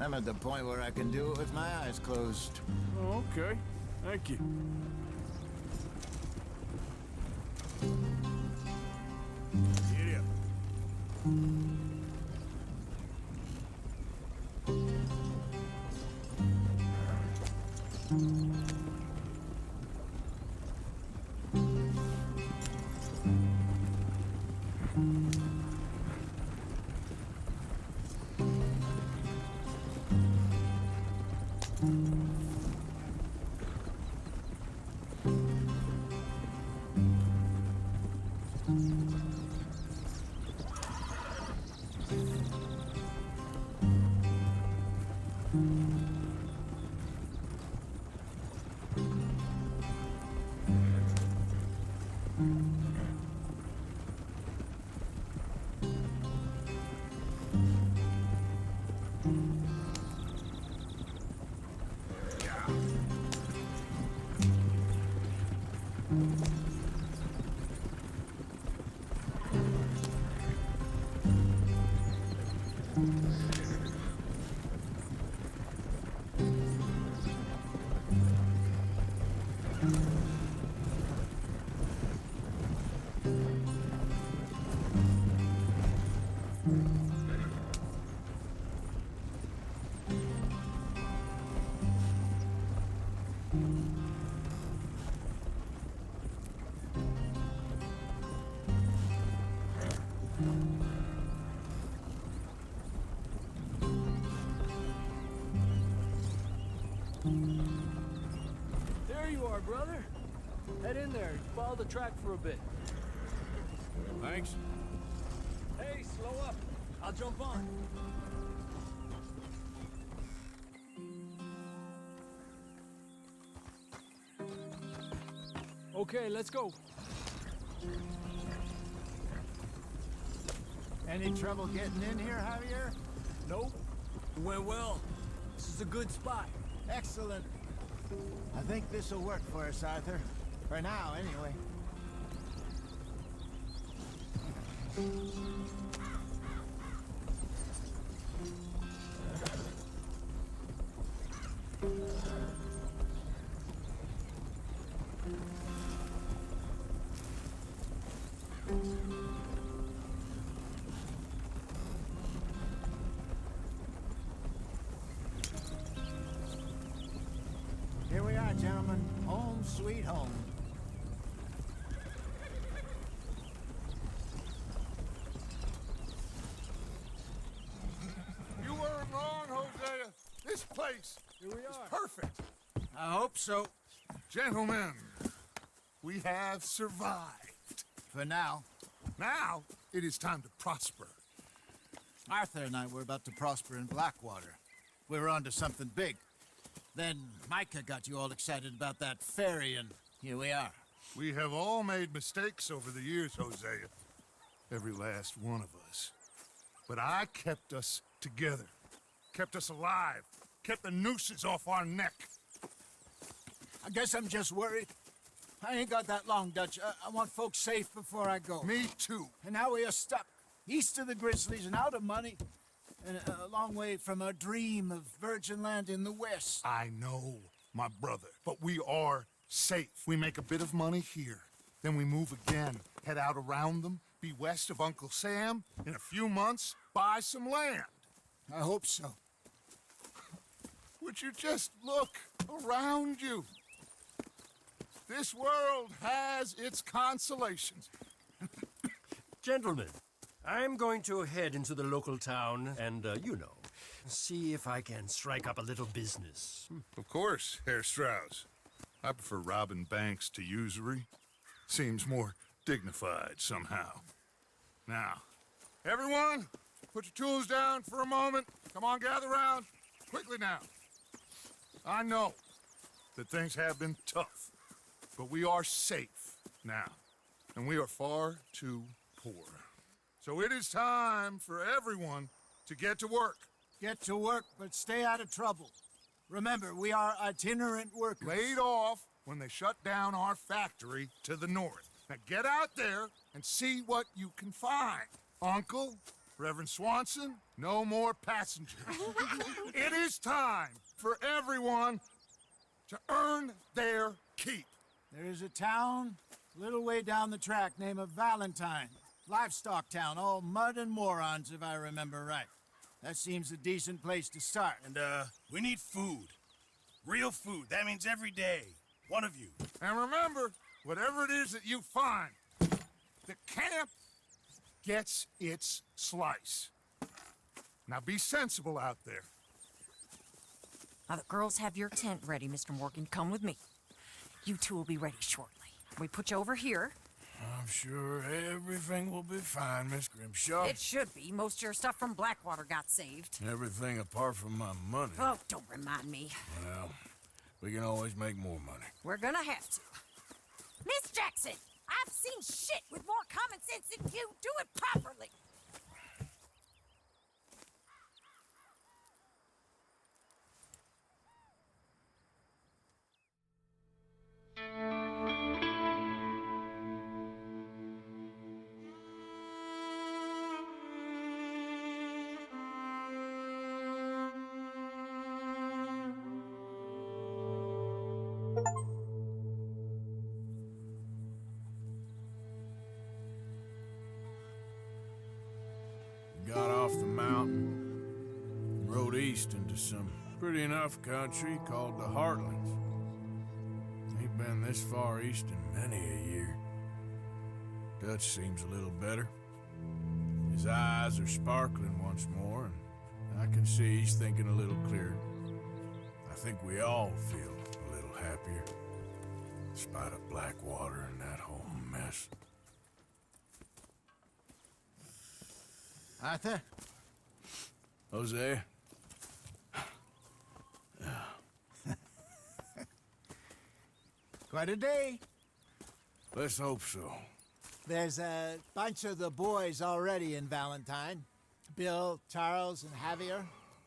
I'm at the point where I can do it with my eyes closed. Oh, okay. Thank you. Giddy up. There you are, brother. Head in there. Follow the track for a bit. Thanks. Hey, slow up. I'll jump on. Okay, let's go. Any trouble getting in here, Javier? Nope. It went well. This is a good spot. Excellent. I think this'll work for us, Arthur. For now, anyway. Here we are, gentlemen. Home sweet home. You weren't wrong, Hosea. This place Here we is are. perfect. I hope so. Gentlemen, we have survived. For now. Now, it is time to prosper. Arthur and I were about to prosper in Blackwater. We were onto something big. Then Micah got you all excited about that ferry, and here we are. We have all made mistakes over the years, Hosea. Every last one of us. But I kept us together. Kept us alive. Kept the nooses off our neck. I guess I'm just worried. I ain't got that long, Dutch. I want folks safe before I go. Me too. And now we are stuck, east of the Grizzlies and out of money, and a long way from our dream of virgin land in the west. I know, my brother, but we are safe. We make a bit of money here, then we move again, head out around them, be west of Uncle Sam, in a few months, buy some land. I hope so. Would you just look around you? This world has its consolations. Gentlemen, I'm going to head into the local town and, see if I can strike up a little business. Of course, Herr Strauss. I prefer robbing banks to usury. Seems more dignified somehow. Now, everyone, put your tools down for a moment. Come on, gather round. Quickly now. I know that things have been tough, but we are safe now, and we are far too poor. So it is time for everyone to get to work. Get to work, but stay out of trouble. Remember, we are itinerant workers. Laid off when they shut down our factory to the north. Now get out there and see what you can find. Uncle, Reverend Swanson, no more passengers. It is time for everyone to earn their keep. There is a town a little way down the track named Valentine. Livestock town, all mud and morons, if I remember right. That seems a decent place to start. And, we need food. Real food. That means every day. One of you. And remember, whatever it is that you find, the camp gets its slice. Now be sensible out there. Now, the girls have your tent ready, Mr. Morgan. Come with me. You two will be ready shortly. We put you over here. I'm sure everything will be fine, Miss Grimshaw. It should be. Most of your stuff from Blackwater got saved. Everything apart from my money. Oh, don't remind me. Well, we can always make more money. We're gonna have to. Miss Jackson, I've seen shit with more common sense than you. Do it properly. Got off the mountain, rode east into some pretty enough country called the Heartlands. Ain't been this far east in many a year. Dutch seems a little better. His eyes are sparkling once more, and I can see he's thinking a little clearer. I think we all feel a little happier, in spite of Blackwater and that whole mess. Arthur? Jose? Quite a day. Let's hope so. There's a bunch of the boys already in Valentine. Bill, Charles, and Javier.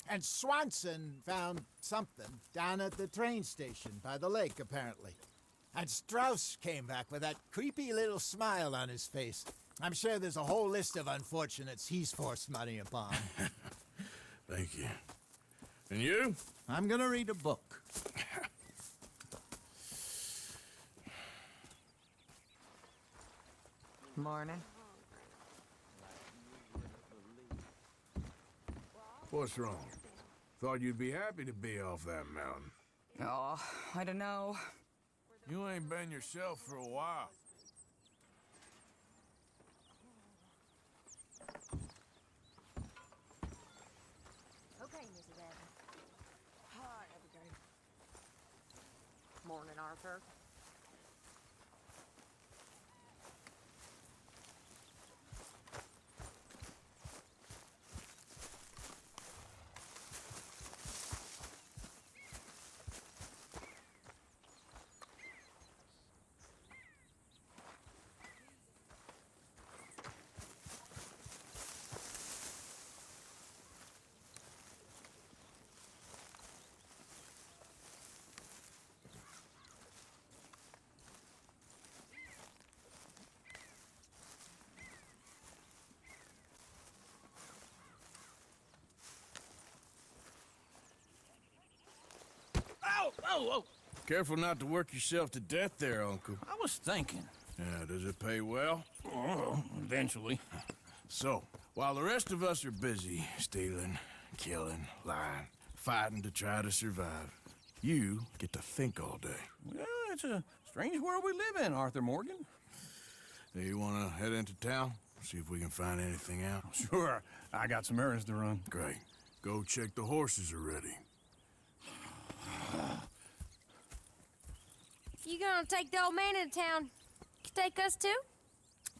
And Swanson found something down at the train station by the lake, apparently. And Strauss came back with that creepy little smile on his face. I'm sure there's a whole list of unfortunates he's forced money upon. Thank you. And you? I'm gonna read a book. Morning. What's wrong? Thought you'd be happy to be off that mountain. Oh, I don't know. You ain't been yourself for a while. Okay, Mrs. Evans. Hi, Abigail. Morning, Arthur. Oh! Careful not to work yourself to death there, Uncle. I was thinking. Yeah, does it pay well? Oh, eventually. So, while the rest of us are busy stealing, killing, lying, fighting to try to survive, you get to think all day. Well, it's a strange world we live in, Arthur Morgan. Hey, you want to head into town? See if we can find anything out? Sure. I got some errands to run. Great. Go check the horses are ready. You gonna take the old man into town? Take us too?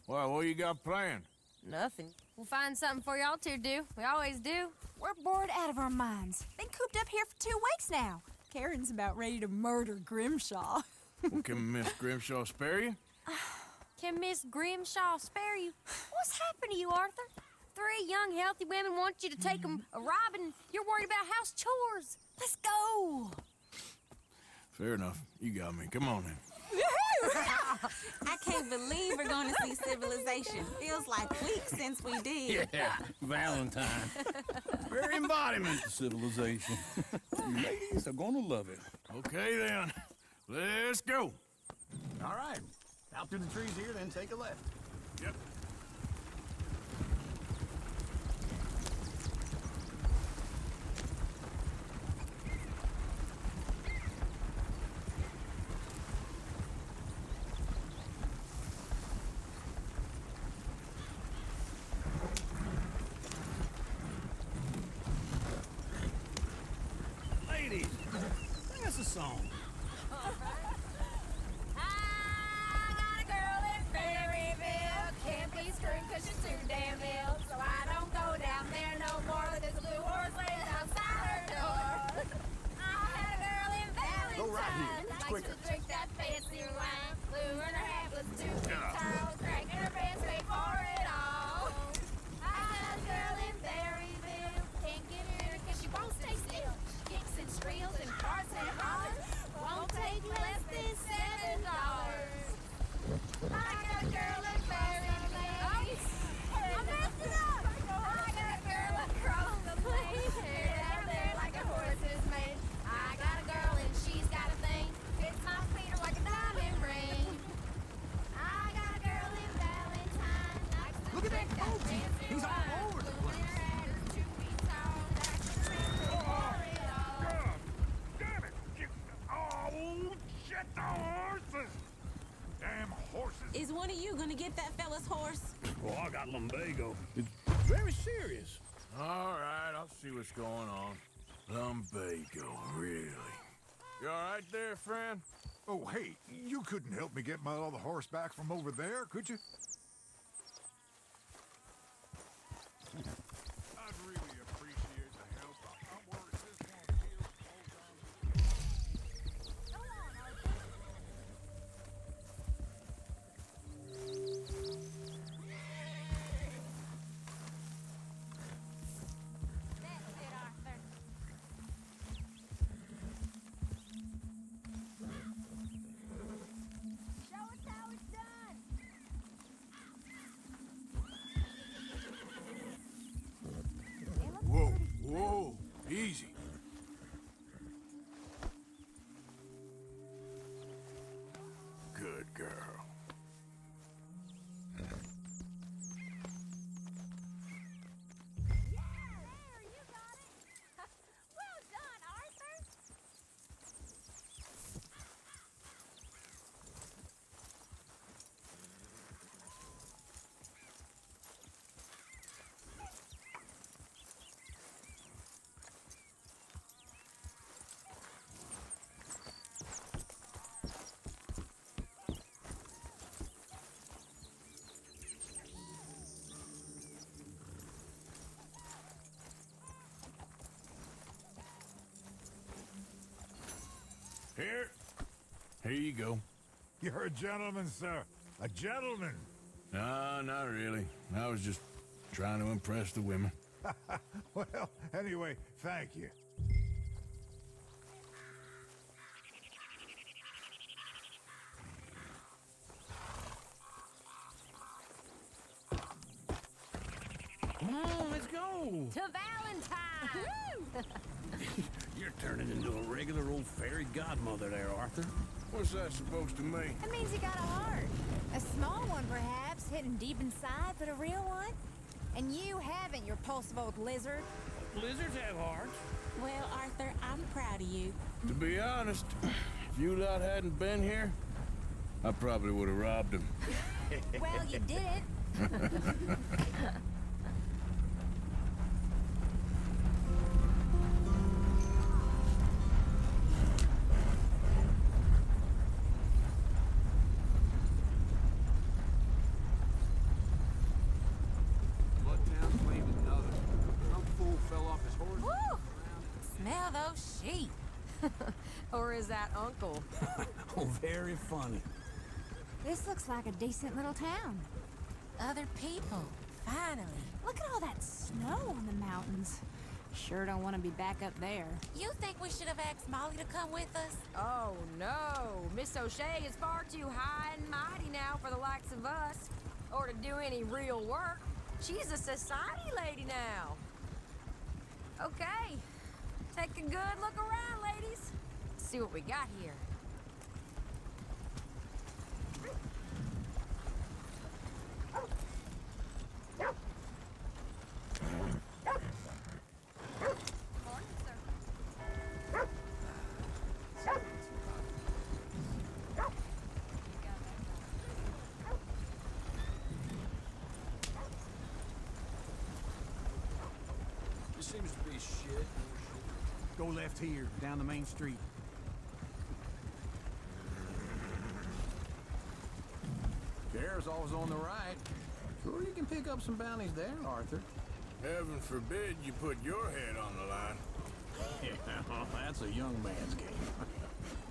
Well, what you got planned? Nothing. We'll find something for y'all to do. We always do. We're bored out of our minds. Been cooped up here for 2 weeks now. Karen's about ready to murder Grimshaw. Well, can Miss Grimshaw spare you? Can Miss Grimshaw spare you? What's happened to you, Arthur? 3 young, healthy women want you to take them a robbing. You're worried about house chores. Let's go. Fair enough. You got me. Come on, then. I can't believe we're going to see civilization. Feels like weeks since we did. Yeah, Valentine. Very embodiment of civilization. You ladies are going to love it. Okay, then. Let's go. All right. Out through the trees here, then take a left. Yep. Ladies, sing us a song. Go right here. It's quicker. Drink that fancy wine. Blue and her hat was 2 feet tall. Cracking her pants, wait for it all. I got a girl in Berryville. Can't get her 'cause she won't stay still. Kicks and squeals and farts and hollers. Won't take less than $7. I got a girl in Berryville. I messed it up. I got a girl across the plain. Hair down there like a horse's mane. I got a girl and she's got a thing. Fits my feet like a diamond ring. I got a girl in Valentine. Look at that Bogey. He's all over the place. Damn it! Oh, shit, the horses! Damn horses! Is one of you going to get that fella's horse? Oh, I got lumbago. It's very serious. All right, I'll see what's going on. Lumbago, really? You all right there, friend? Oh, hey, you couldn't help me get my other horse back from over there, could you? I'd really appreciate the help. I'm worried this one here holds on. Here you go. You're a gentleman, sir. A gentleman. No, not really. I was just trying to impress the women. Well, anyway, thank you. Come on, let's go. To Valentine! You're turning into a regular old fairy godmother there, Arthur. What's that supposed to mean? That means you got a heart. A small one, perhaps, hidden deep inside, but a real one. And you haven't, you repulsive old lizard. Lizards have hearts. Well, Arthur, I'm proud of you. To be honest, if you lot hadn't been here, I probably would have robbed him. Well, you didn't. Bloodtown's claimed another. Some fool fell off his horse. Woo! Smell those sheep. Or is that Uncle? Oh, very funny. This looks like a decent little town. Other people. Finally. Look at all that snow on the mountains. Sure don't want to be back up there. You think we should have asked Molly to come with us? Oh, no. Miss O'Shea is far too high and mighty now for the likes of us. Or to do any real work. She's a society lady now. Okay. Take a good look around, ladies. See what we got here. This seems to be shit. Go left here, down the main street. Bear's always on the right. Sure you can pick up some bounties there, Arthur. Heaven forbid you put your head on the line. Yeah, well, that's a young man's game.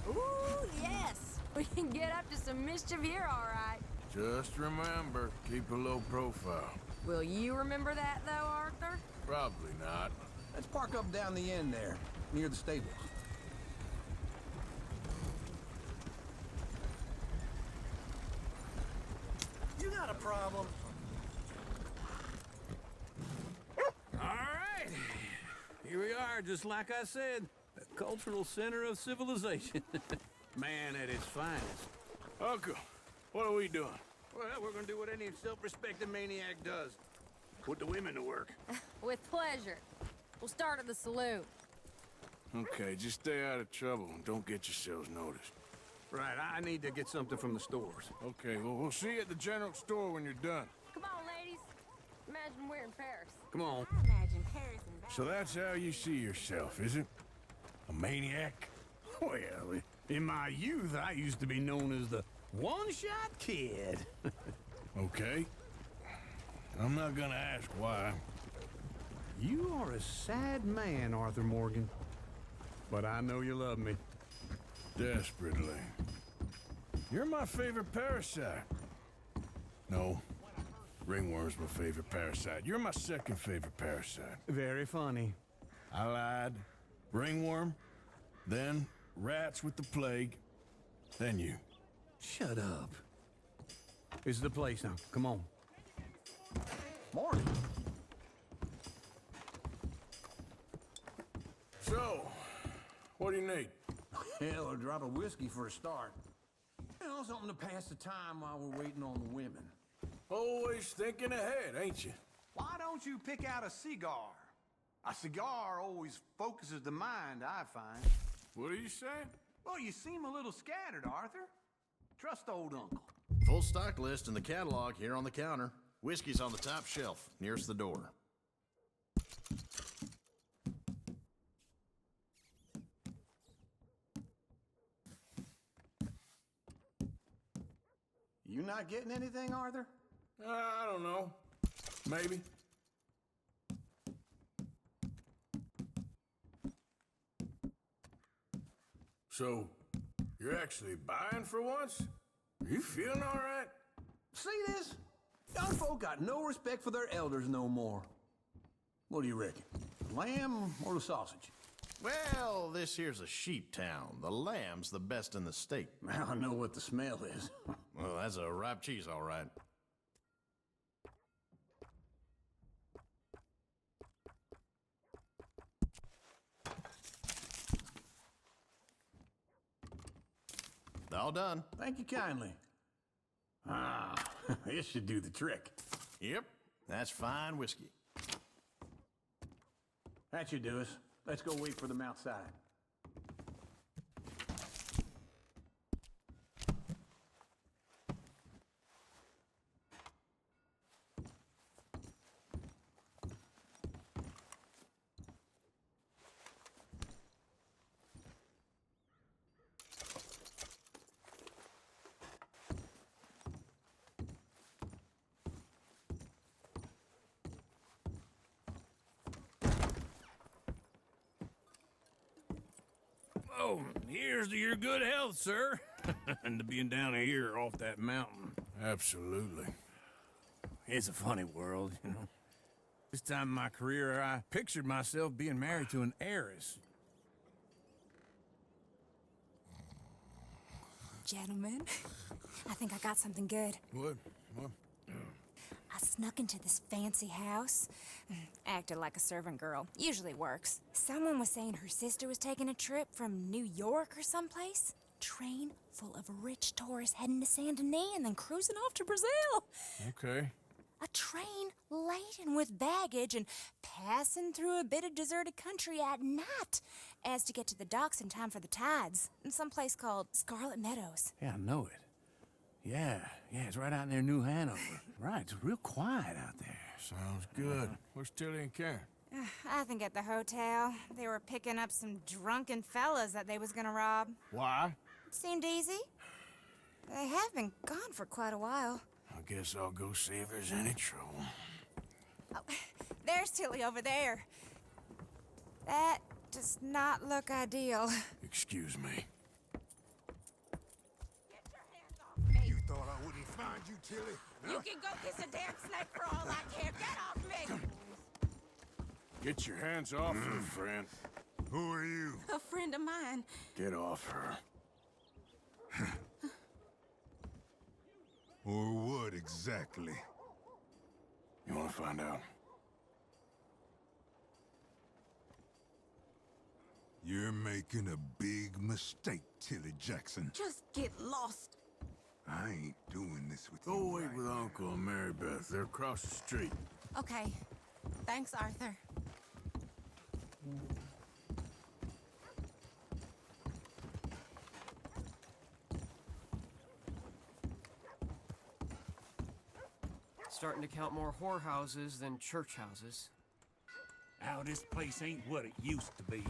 Ooh, yes. We can get up to some mischief here, all right. Just remember, keep a low profile. Will you remember that, though, Arthur? Probably not. Let's park up down the end there, near the stables. You got a problem? All right. Here we are, just like I said. The cultural center of civilization. Man at its finest. Uncle, what are we doing? Well, we're gonna do what any self-respecting maniac does. Put the women to work. With pleasure. We'll start at the saloon. Okay, just stay out of trouble and don't get yourselves noticed. Right, I need to get something from the stores. Okay, well, we'll see you at the general store when you're done. Come on, ladies. Imagine we're in Paris. Come on. I imagine Paris and So that's how you see yourself, is it? A maniac? Well, in my youth, I used to be known as the one-shot kid. Okay. I'm not gonna ask why. You are a sad man, Arthur Morgan. But I know you love me. Desperately. You're my favorite parasite. No. Ringworm's my favorite parasite. You're my second favorite parasite. Very funny. I lied. Ringworm, then rats with the plague, then you. Shut up. This is the place now. Come on. Morning. So, what do you need? Hell, a drop of whiskey for a start. You know, something to pass the time while we're waiting on the women. Always thinking ahead, ain't you? Why don't you pick out a cigar? A cigar always focuses the mind, I find. What are you saying? Well, you seem a little scattered, Arthur. Trust old uncle. Full stock list in the catalog here on the counter. Whiskey's on the top shelf, nearest the door. You not getting anything, Arthur? I don't know. Maybe. So, You're actually buying for once? Are you feeling all right? See this? Young folk got no respect for their elders no more. What do you reckon? Lamb or the sausage? Well, this here's a sheep town. The lamb's the best in the state. I know what the smell is. Well, that's a ripe cheese, all right. All done. Thank you kindly. Ah, this should do the trick. Yep, that's fine whiskey. That should do us. Let's go wait for them outside. Oh, here's to your good health, sir. And to being down here off that mountain. Absolutely. It's a funny world, you know. This time in my career, I pictured myself being married to an heiress. Gentlemen, I think I got something good. What? I snuck into this fancy house. Acted like a servant girl. Usually works. Someone was saying her sister was taking a trip from New York or someplace. Train full of rich tourists heading to Saint Denis and then cruising off to Brazil. Okay. A train laden with baggage and passing through a bit of deserted country at night as to get to the docks in time for the tides in some place called Scarlet Meadows. Yeah, I know it. Yeah, it's right out near New Hanover. Right, it's real quiet out there. Sounds good. Where's Tilly and Karen? I think at the hotel. They were picking up some drunken fellas that they was gonna rob. Why? Seemed easy. They have been gone for quite a while. I guess I'll go see if there's any trouble. Oh, there's Tilly over there. That does not look ideal. Excuse me. You thought I wouldn't find you, Tilly? You can go kiss a damn snake for all I care. Get off me! Get your hands off her, friend. Who are you? A friend of mine. Get off her. Or what exactly? You want to find out? You're making a big mistake, Tilly Jackson. Just get lost. I ain't doing this with Go you. wait with Uncle and Mary Beth. They're across the street. Okay. Thanks, Arthur. Starting to count more whorehouses than church houses. Now, this place ain't what it used to be.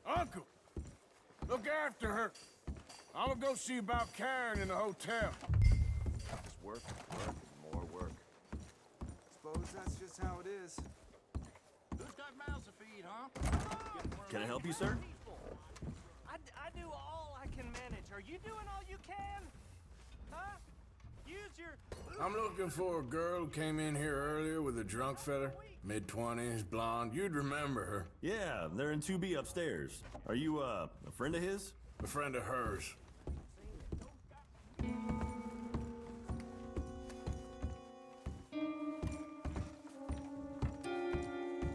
Uncle! Look after her. I'm gonna go see about Karen in the hotel. Just work, and more work. Suppose that's just how it is. Who's got mouths to feed, huh? Can I help you, sir? I do all I can manage. Are you doing all you can? Huh? Use your... I'm looking for a girl who came in here earlier with a drunk fella. Mid-20s, blonde. You'd remember her. Yeah, they're in 2B upstairs. Are you, a friend of his? A friend of hers.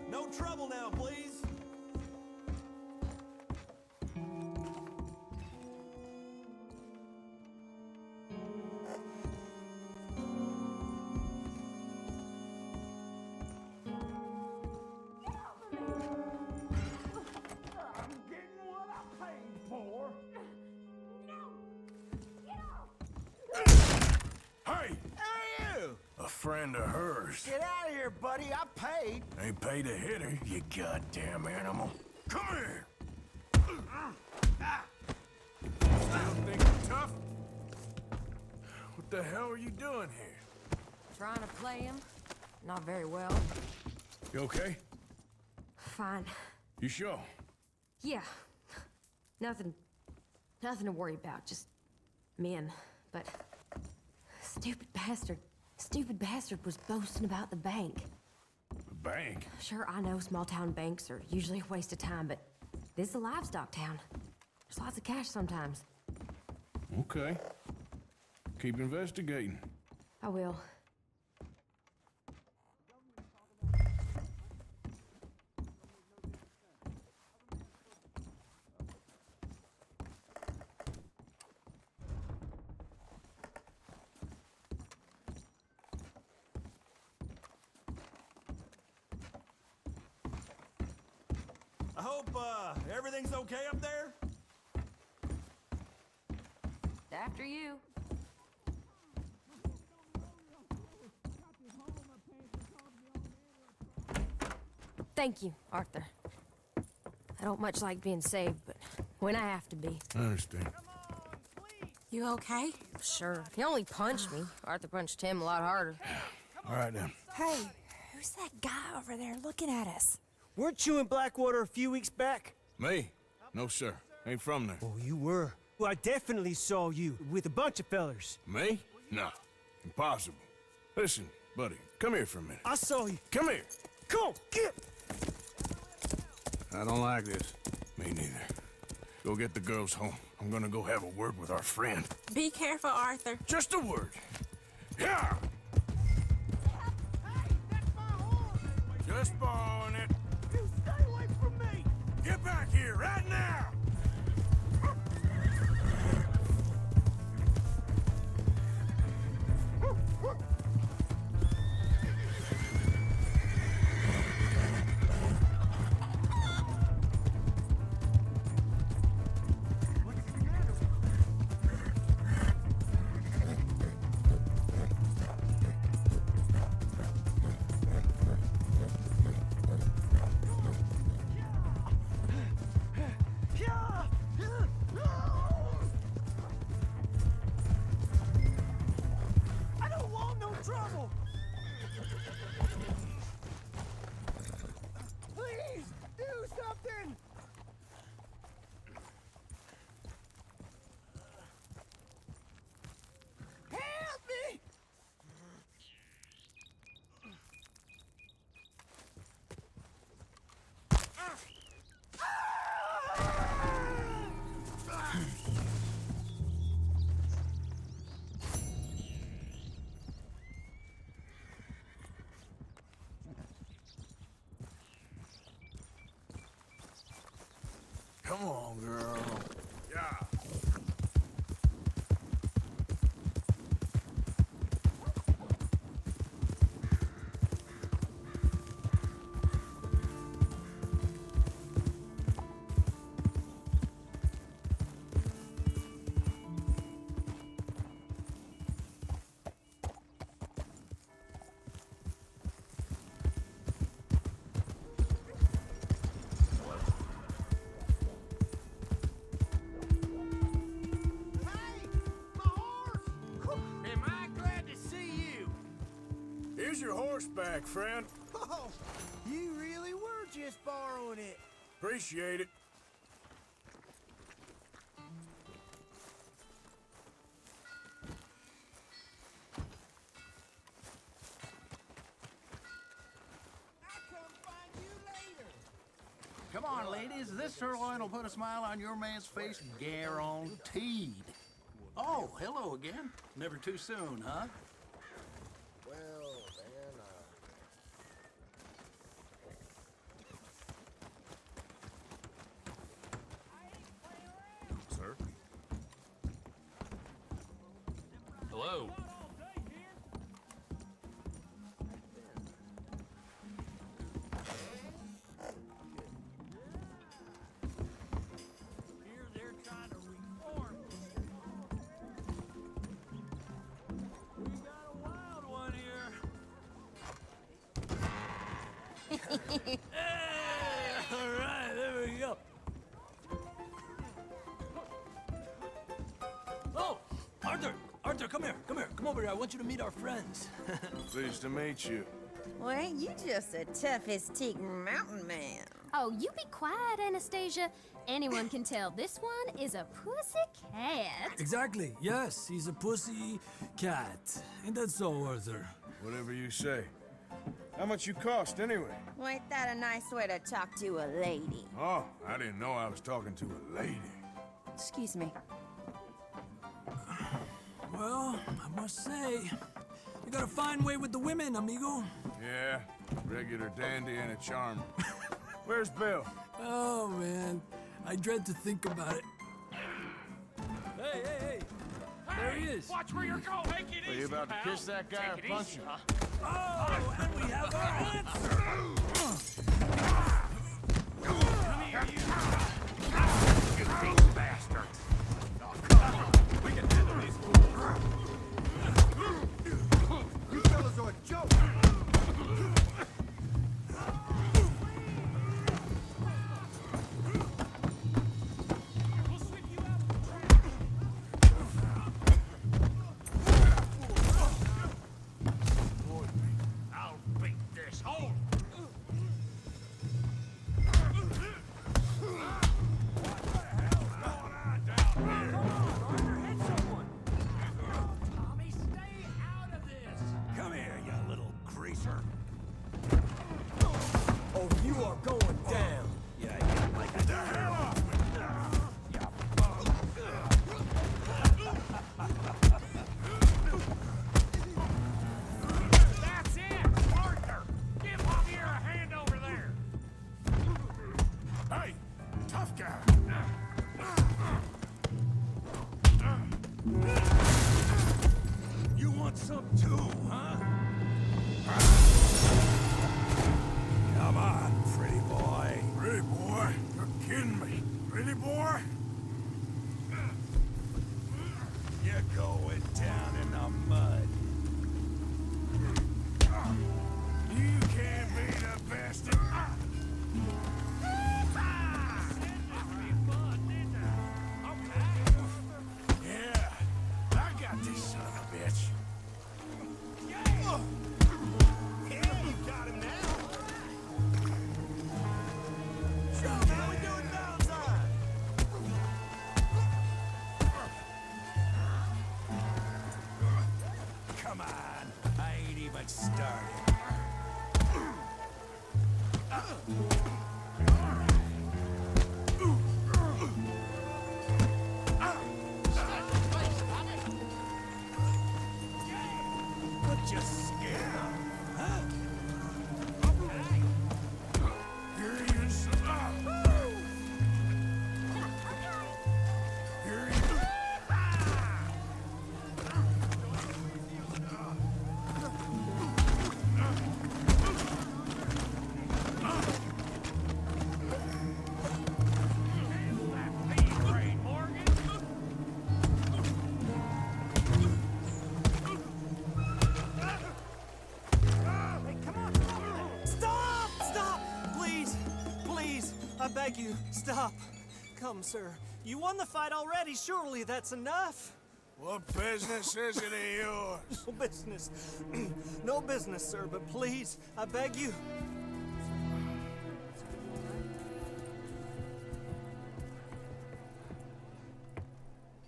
No trouble now, please. I'm getting what I paid for. Hey! Hey, you! A friend of hers. Get out of here, buddy. I paid. Ain't paid to hit her, you goddamn animal. Come here! Still think you're tough? What the hell are you doing here? Trying to play him? not very well. You okay? Fine. You sure? Yeah. Nothing to worry about, just men. But stupid bastard was boasting about the bank. The bank? Sure, I know small town banks are usually a waste of time, but this is a livestock town. There's lots of cash sometimes. Okay. Keep investigating. I will. I hope, everything's okay up there? After you. Thank you, Arthur. I don't much like being saved, but when I have to be. I understand. You okay? Sure. He only punched me. Arthur punched him a lot harder. All right, then. Hey, who's that guy over there looking at us? Weren't you in Blackwater a few weeks back? Me? No, sir. Ain't from there. Oh, you were. Well, I definitely saw you with a bunch of fellers. Me? No. Impossible. Listen, buddy, come here for a minute. I saw you. Come here. Come on, get! I don't like this. Me neither. Go get the girls home. I'm gonna go have a word with our friend. Be careful, Arthur. Just a word. Yeah! Just borrowing it. You stay away from me! Get back here right now! I don't want no trouble! Please, do something! Help me! Come on, girl. Yeah. Am I glad to see you? Here's your horseback, friend. Oh, you really were just borrowing it. Appreciate it. Come on, ladies. This sirloin will put a smile on your man's face, guaranteed. Oh, hello again. Never too soon, huh? Well, man, Sir? Hello. Here they're trying to reform. We got a wild one here. Hey, all right, there we go. Oh, Arthur, come here, come over here. I want you to meet our friends. Pleased to meet you. Well, ain't you just the toughest teak mountain man? Oh, you be quiet, Anastasia. Anyone can tell this one is a pussy cat. Exactly. Yes, he's a pussy cat. Ain't that so, Arthur? Whatever you say. How much you cost, anyway? Well, ain't that a nice way to talk to a lady? Oh, I didn't know I was talking to a lady. Excuse me. Well, I must say, you got a fine way with the women, amigo. Yeah, regular dandy and a charmer. Where's Bill? Oh, man. I dread to think about it. Hey! There he is. Watch where you're going. Take it Are you about to kiss that guy or punch him? Oh, and we have our answer. Come here, you big bastards. Oh, come on. We can handle these fools. You fellas are a joke. I'll beat this hole. Come here, you little greaser. Oh, you are going down. Yeah, like a hell That's it, Arthur. Give Javier a hand over there. Hey, tough guy. You want some too, huh? Come on, pretty boy. Pretty boy? You're kidding me. Pretty boy? You're going down in the mud. You can't be the bastard. Yeah, I got this son of a bitch. Yeah, you got him now. Show me how we do it downside. Come on, I ain't even started. What you scared of, huh? You're even so. You're even. Stop! Stop! Please! Please! I beg you, stop. Come, sir. You won the fight already. Surely that's enough. What business is it of yours? No business. No business, sir, but please, I beg you.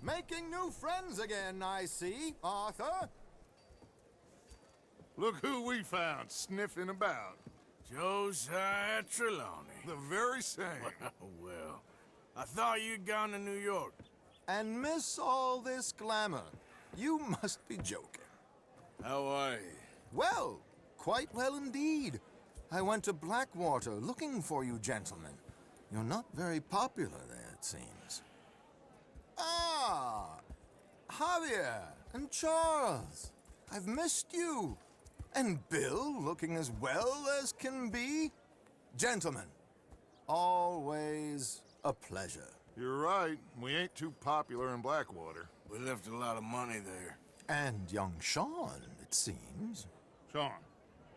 Making new friends again, I see, Arthur. Look who we found sniffing about. Josiah Trelawney. The very same. Well, I thought you'd gone to New York. And miss all this glamour. You must be joking. How are you? Well, quite well indeed. I went to Blackwater looking for you gentlemen. You're not very popular there, it seems. Ah! Javier and Charles. I've missed you. And Bill looking as well as can be. Gentlemen, always a pleasure. You're right. We ain't too popular in Blackwater. We left a lot of money there. And young Sean, it seems. Sean,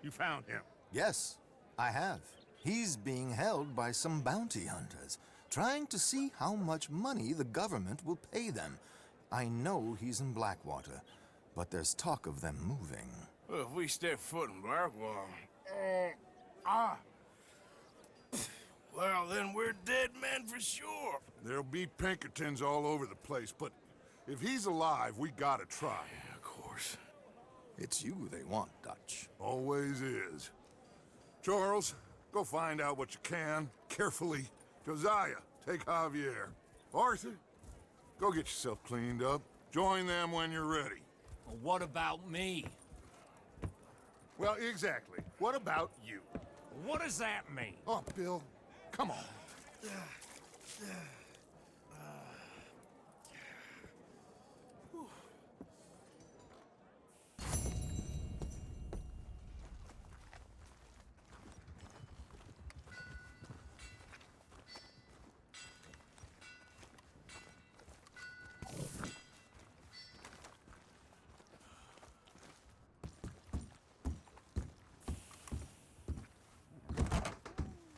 you found him. Yes, I have. He's being held by some bounty hunters, trying to see how much money the government will pay them. I know he's in Blackwater, but there's talk of them moving. Well, if we step foot in Blackwater, Ah. Well, then we're dead men for sure. There'll be Pinkertons all over the place, but if he's alive, we gotta try. Yeah, of course. It's you they want, Dutch. Always is. Charles, go find out what you can, carefully. Josiah, take Javier. Arthur, go get yourself cleaned up. Join them when you're ready. Well, what about me? Well, exactly. What about you? What does that mean? Oh, Bill, come on.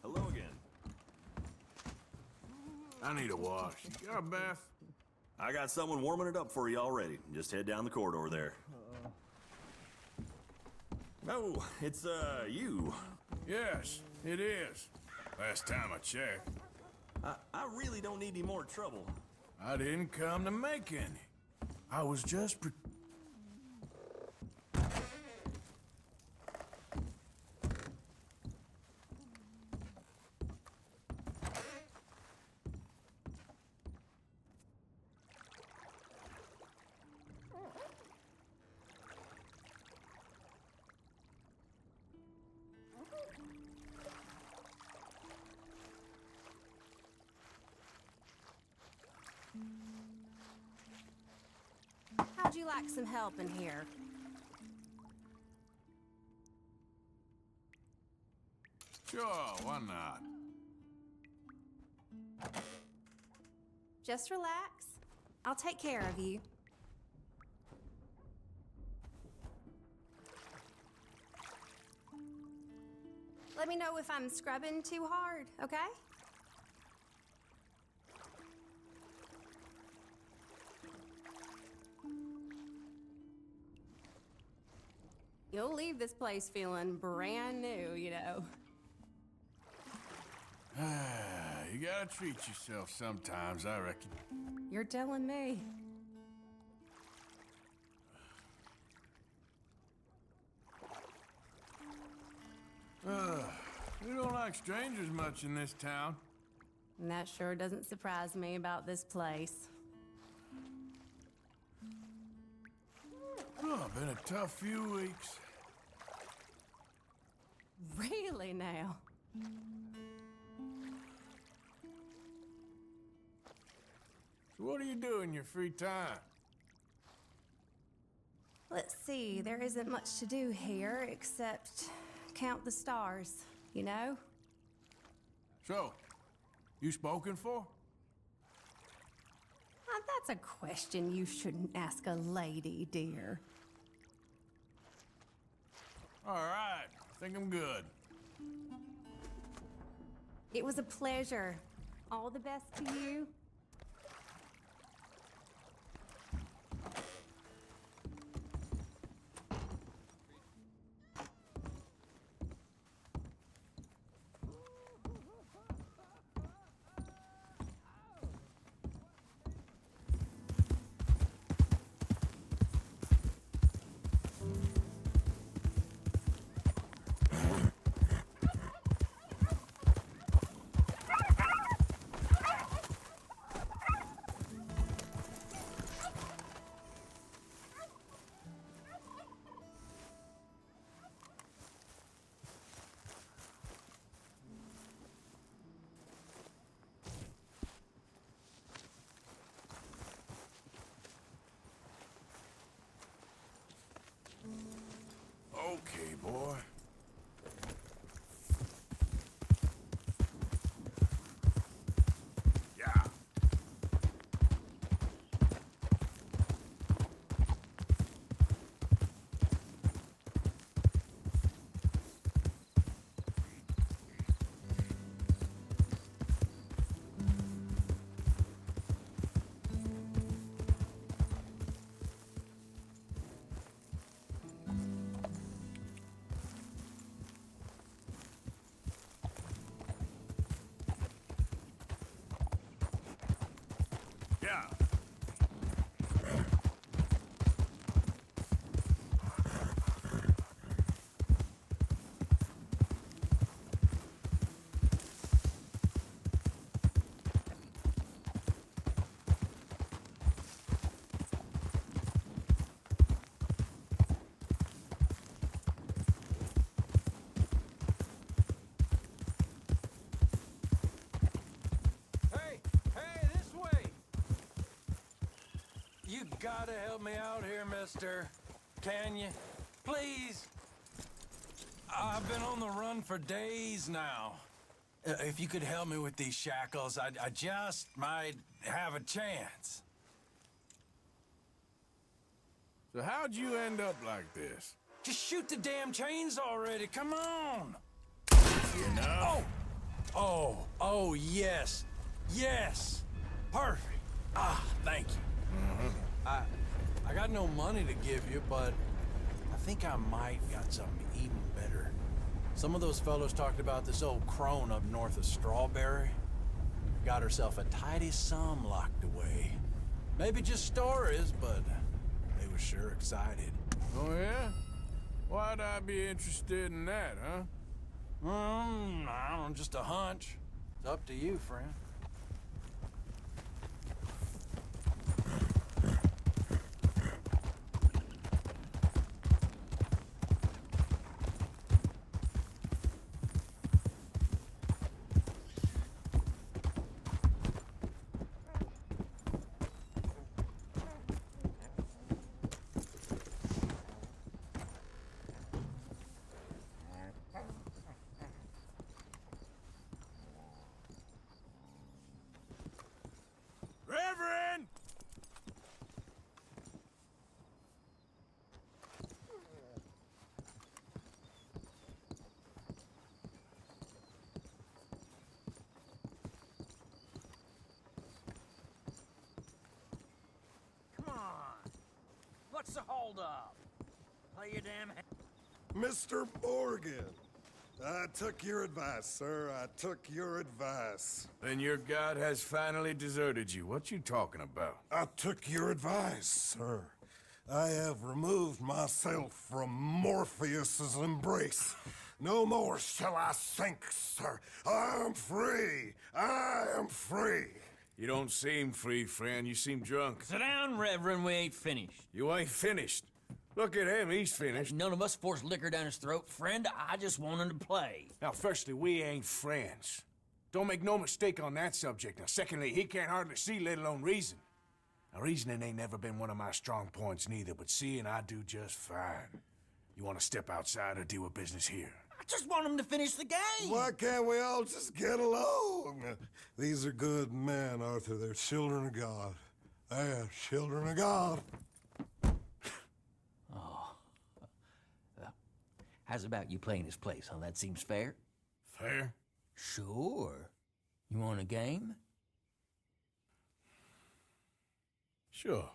Hello again. I need a wash. You got a bath? I got someone warming it up for you already. Just head down the corridor there. Oh, it's, you. Yes, it is. Last time I checked. I really don't need any more trouble. I didn't come to make any. I was just How'd you like some help in here? Sure, why not? Just relax. I'll take care of you. Let me know if I'm scrubbing too hard, okay? You'll leave this place feeling brand new, you know. You gotta treat yourself sometimes, I reckon. You're telling me. We don't like strangers much in this town. And that sure doesn't surprise me about this place. Oh, been a tough few weeks. Really now? So what do you do in your free time? Let's see, there isn't much to do here except count the stars, you know? So, you spoken for? That's a question you shouldn't ask a lady, dear. All right, I think I'm good. It was a pleasure. All the best to you. gotta help me out here, mister. Can you? Please? I've been on the run for days now. If you could help me with these shackles, I just might have a chance. So how'd you end up like this? Just shoot the damn chains already, come on! Enough? Oh, yes. Yes! Perfect. Thank you. I got no money to give you, but I think I might got something even better. Some of those fellows talked about this old crone up north of Strawberry. Got herself a tidy sum locked away. Maybe just stories, but they were sure excited. Oh, yeah? Why'd I be interested in that, huh? I don't know, just a hunch. It's up to you, friend. Reverend! Come on. What's the holdup? Play your damn hand. Mr. Morgan, I took your advice, sir. I took your advice. Then your god has finally deserted you. What you talking about? I took your advice, sir. I have removed myself from Morpheus's embrace. No more shall I sink, sir. I am free. I am free. You don't seem free, friend. You seem drunk. Sit down, Reverend. We ain't finished. You ain't finished. Look at him, he's finished. None of us forced liquor down his throat. Friend, I just want him to play. Now, firstly, we ain't friends. Don't make no mistake on that subject. Now, secondly, he can't hardly see, let alone reason. Now, reasoning ain't never been one of my strong points neither, but seeing I do just fine. You want to step outside or deal with business here? I just want him to finish the game. Why can't we all just get along? These are good men, Arthur. They're children of God. They are children of God. How's about you playing his place, huh? That seems fair? Fair? Sure. You want a game? Sure.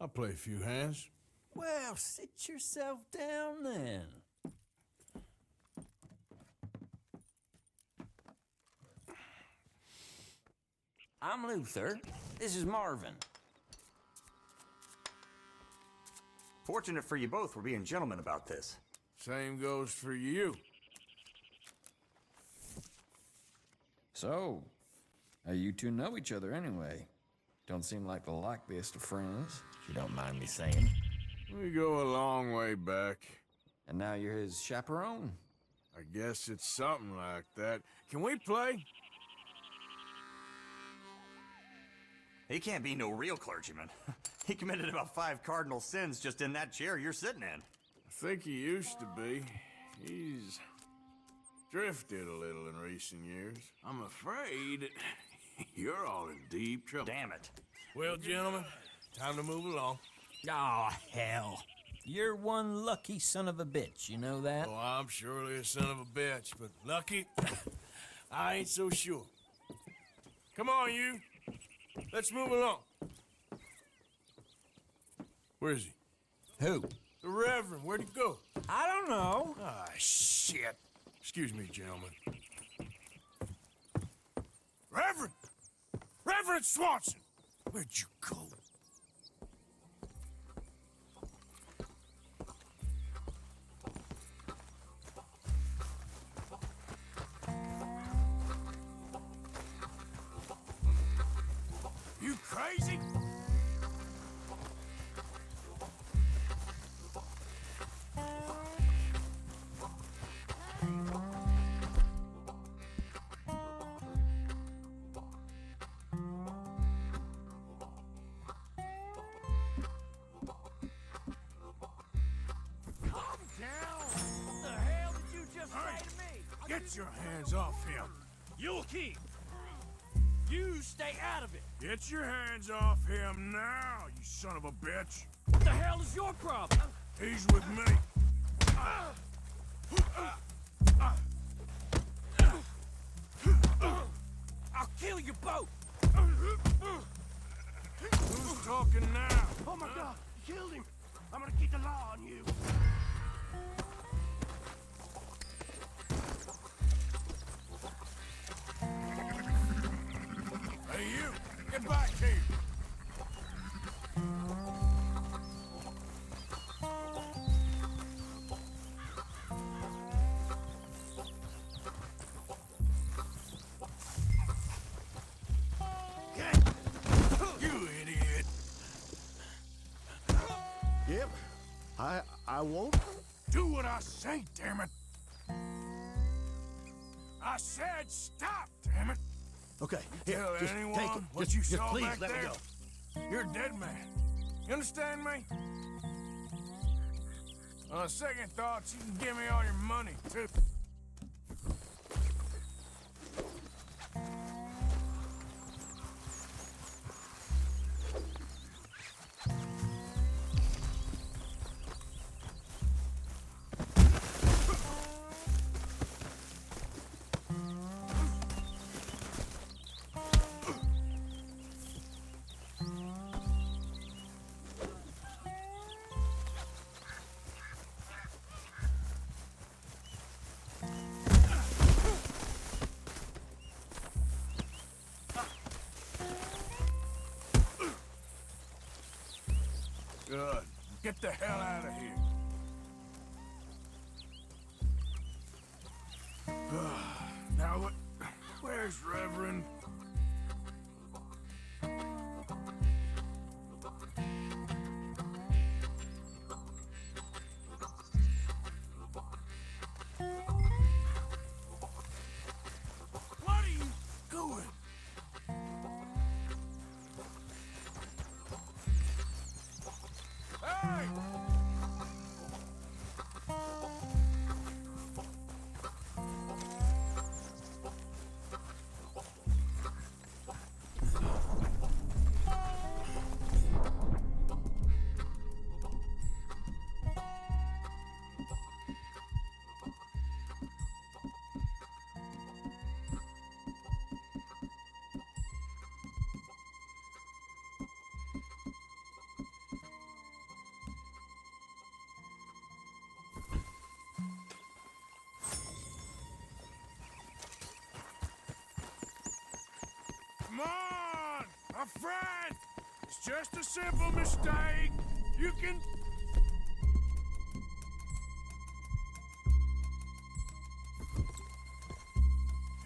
I'll play a few hands. Well, sit yourself down then. I'm Luther. This is Marvin. Fortunate for you both, we're being gentlemen about this. Same goes for you. So, how you two know each other anyway? Don't seem like the likeliest of friends, if you don't mind me saying. We go a long way back. And now you're his chaperone? I guess it's something like that. Can we play? He can't be no real clergyman. He committed about 5 cardinal sins just in that chair you're sitting in. I think he used to be. He's drifted a little in recent years. I'm afraid you're all in deep trouble. Damn it. Well, gentlemen, time to move along. Oh, hell. You're one lucky son of a bitch, you know that? Oh, I'm surely a son of a bitch, but lucky, I ain't so sure. Come on, you. Let's move along. Where is he? Who? The Reverend. Where'd he go? I don't know. Ah, shit. Excuse me, gentlemen. Reverend! Reverend Swanson! Where'd you go? You crazy? Get your hands off him. You'll keep. You stay out of it. Get your hands off him now, you son of a bitch. What the hell is your problem? He's with me. I'll kill you both. Who's talking now? Oh my God, you killed him. I'm gonna keep the law on you. Hey, you! Get back here! You idiot! Yep. I won't. Do what I say, damn it! I said stop, damn it! Okay, You here, tell just anyone take it. what Just- you just saw please back let me there? go. You're a dead man. You understand me? On second thoughts, you can give me all your money, too. Good. Get the hell out of here. Now what? Where's Reverend? What are you doing? Hey! Come on, my friend. It's just a simple mistake. You can...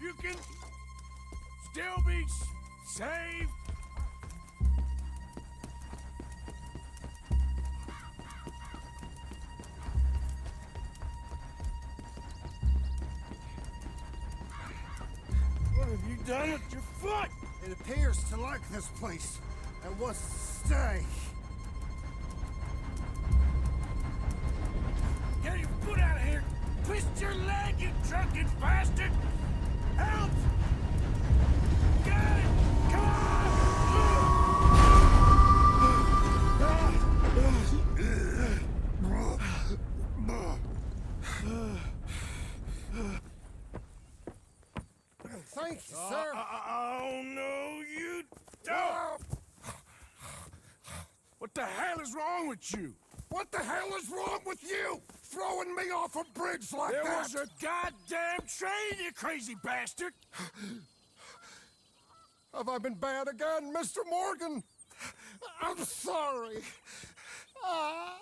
You can still be saved. What have you done with your foot? It appears to like this place and wants to stay. Get your foot out of here! Twist your leg, you drunken bastard! Help! Get it! Come Thank you, sir. Oh, no, you don't! What the hell is wrong with you? What the hell is wrong with you? Throwing me off a bridge like There that? was a goddamn train, you crazy bastard! Have I been bad again, Mr. Morgan? I'm sorry. I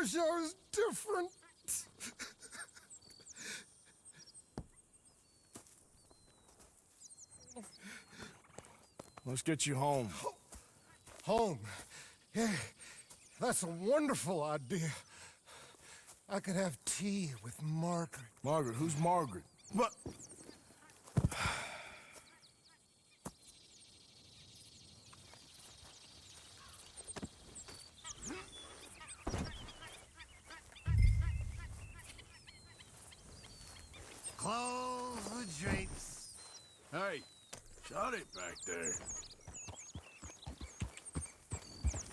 wish I was different. Let's get you home. Home? Yeah, that's a wonderful idea. I could have tea with Margaret. Margaret? Who's Margaret? What? it back there.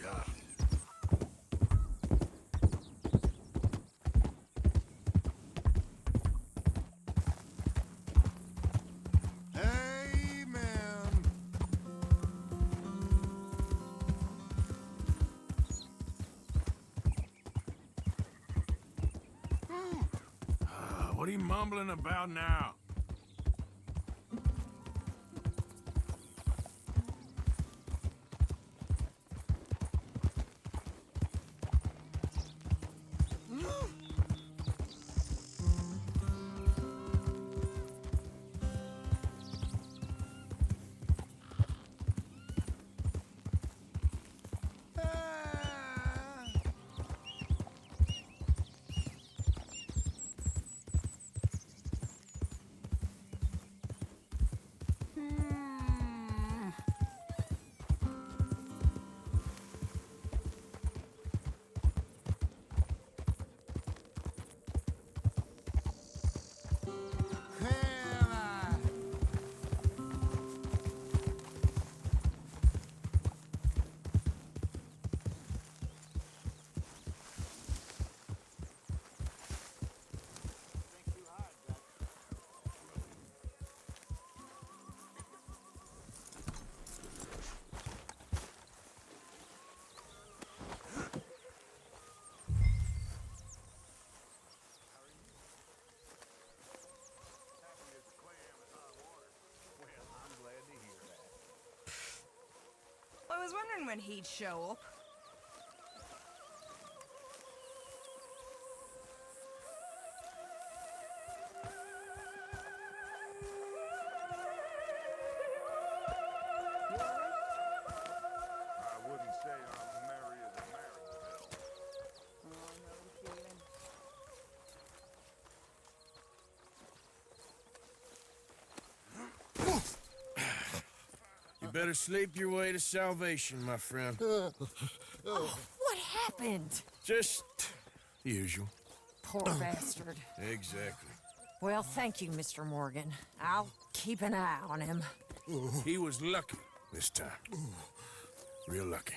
God. Amen. What are you mumbling about now? I was wondering when he'd show up. I wouldn't say I'm merry as a marriage bell. You better sleep your way to salvation, my friend. What happened? Just the usual. Poor bastard. Exactly. Well, thank you, Mr. Morgan. I'll keep an eye on him. He was lucky this time. Real lucky.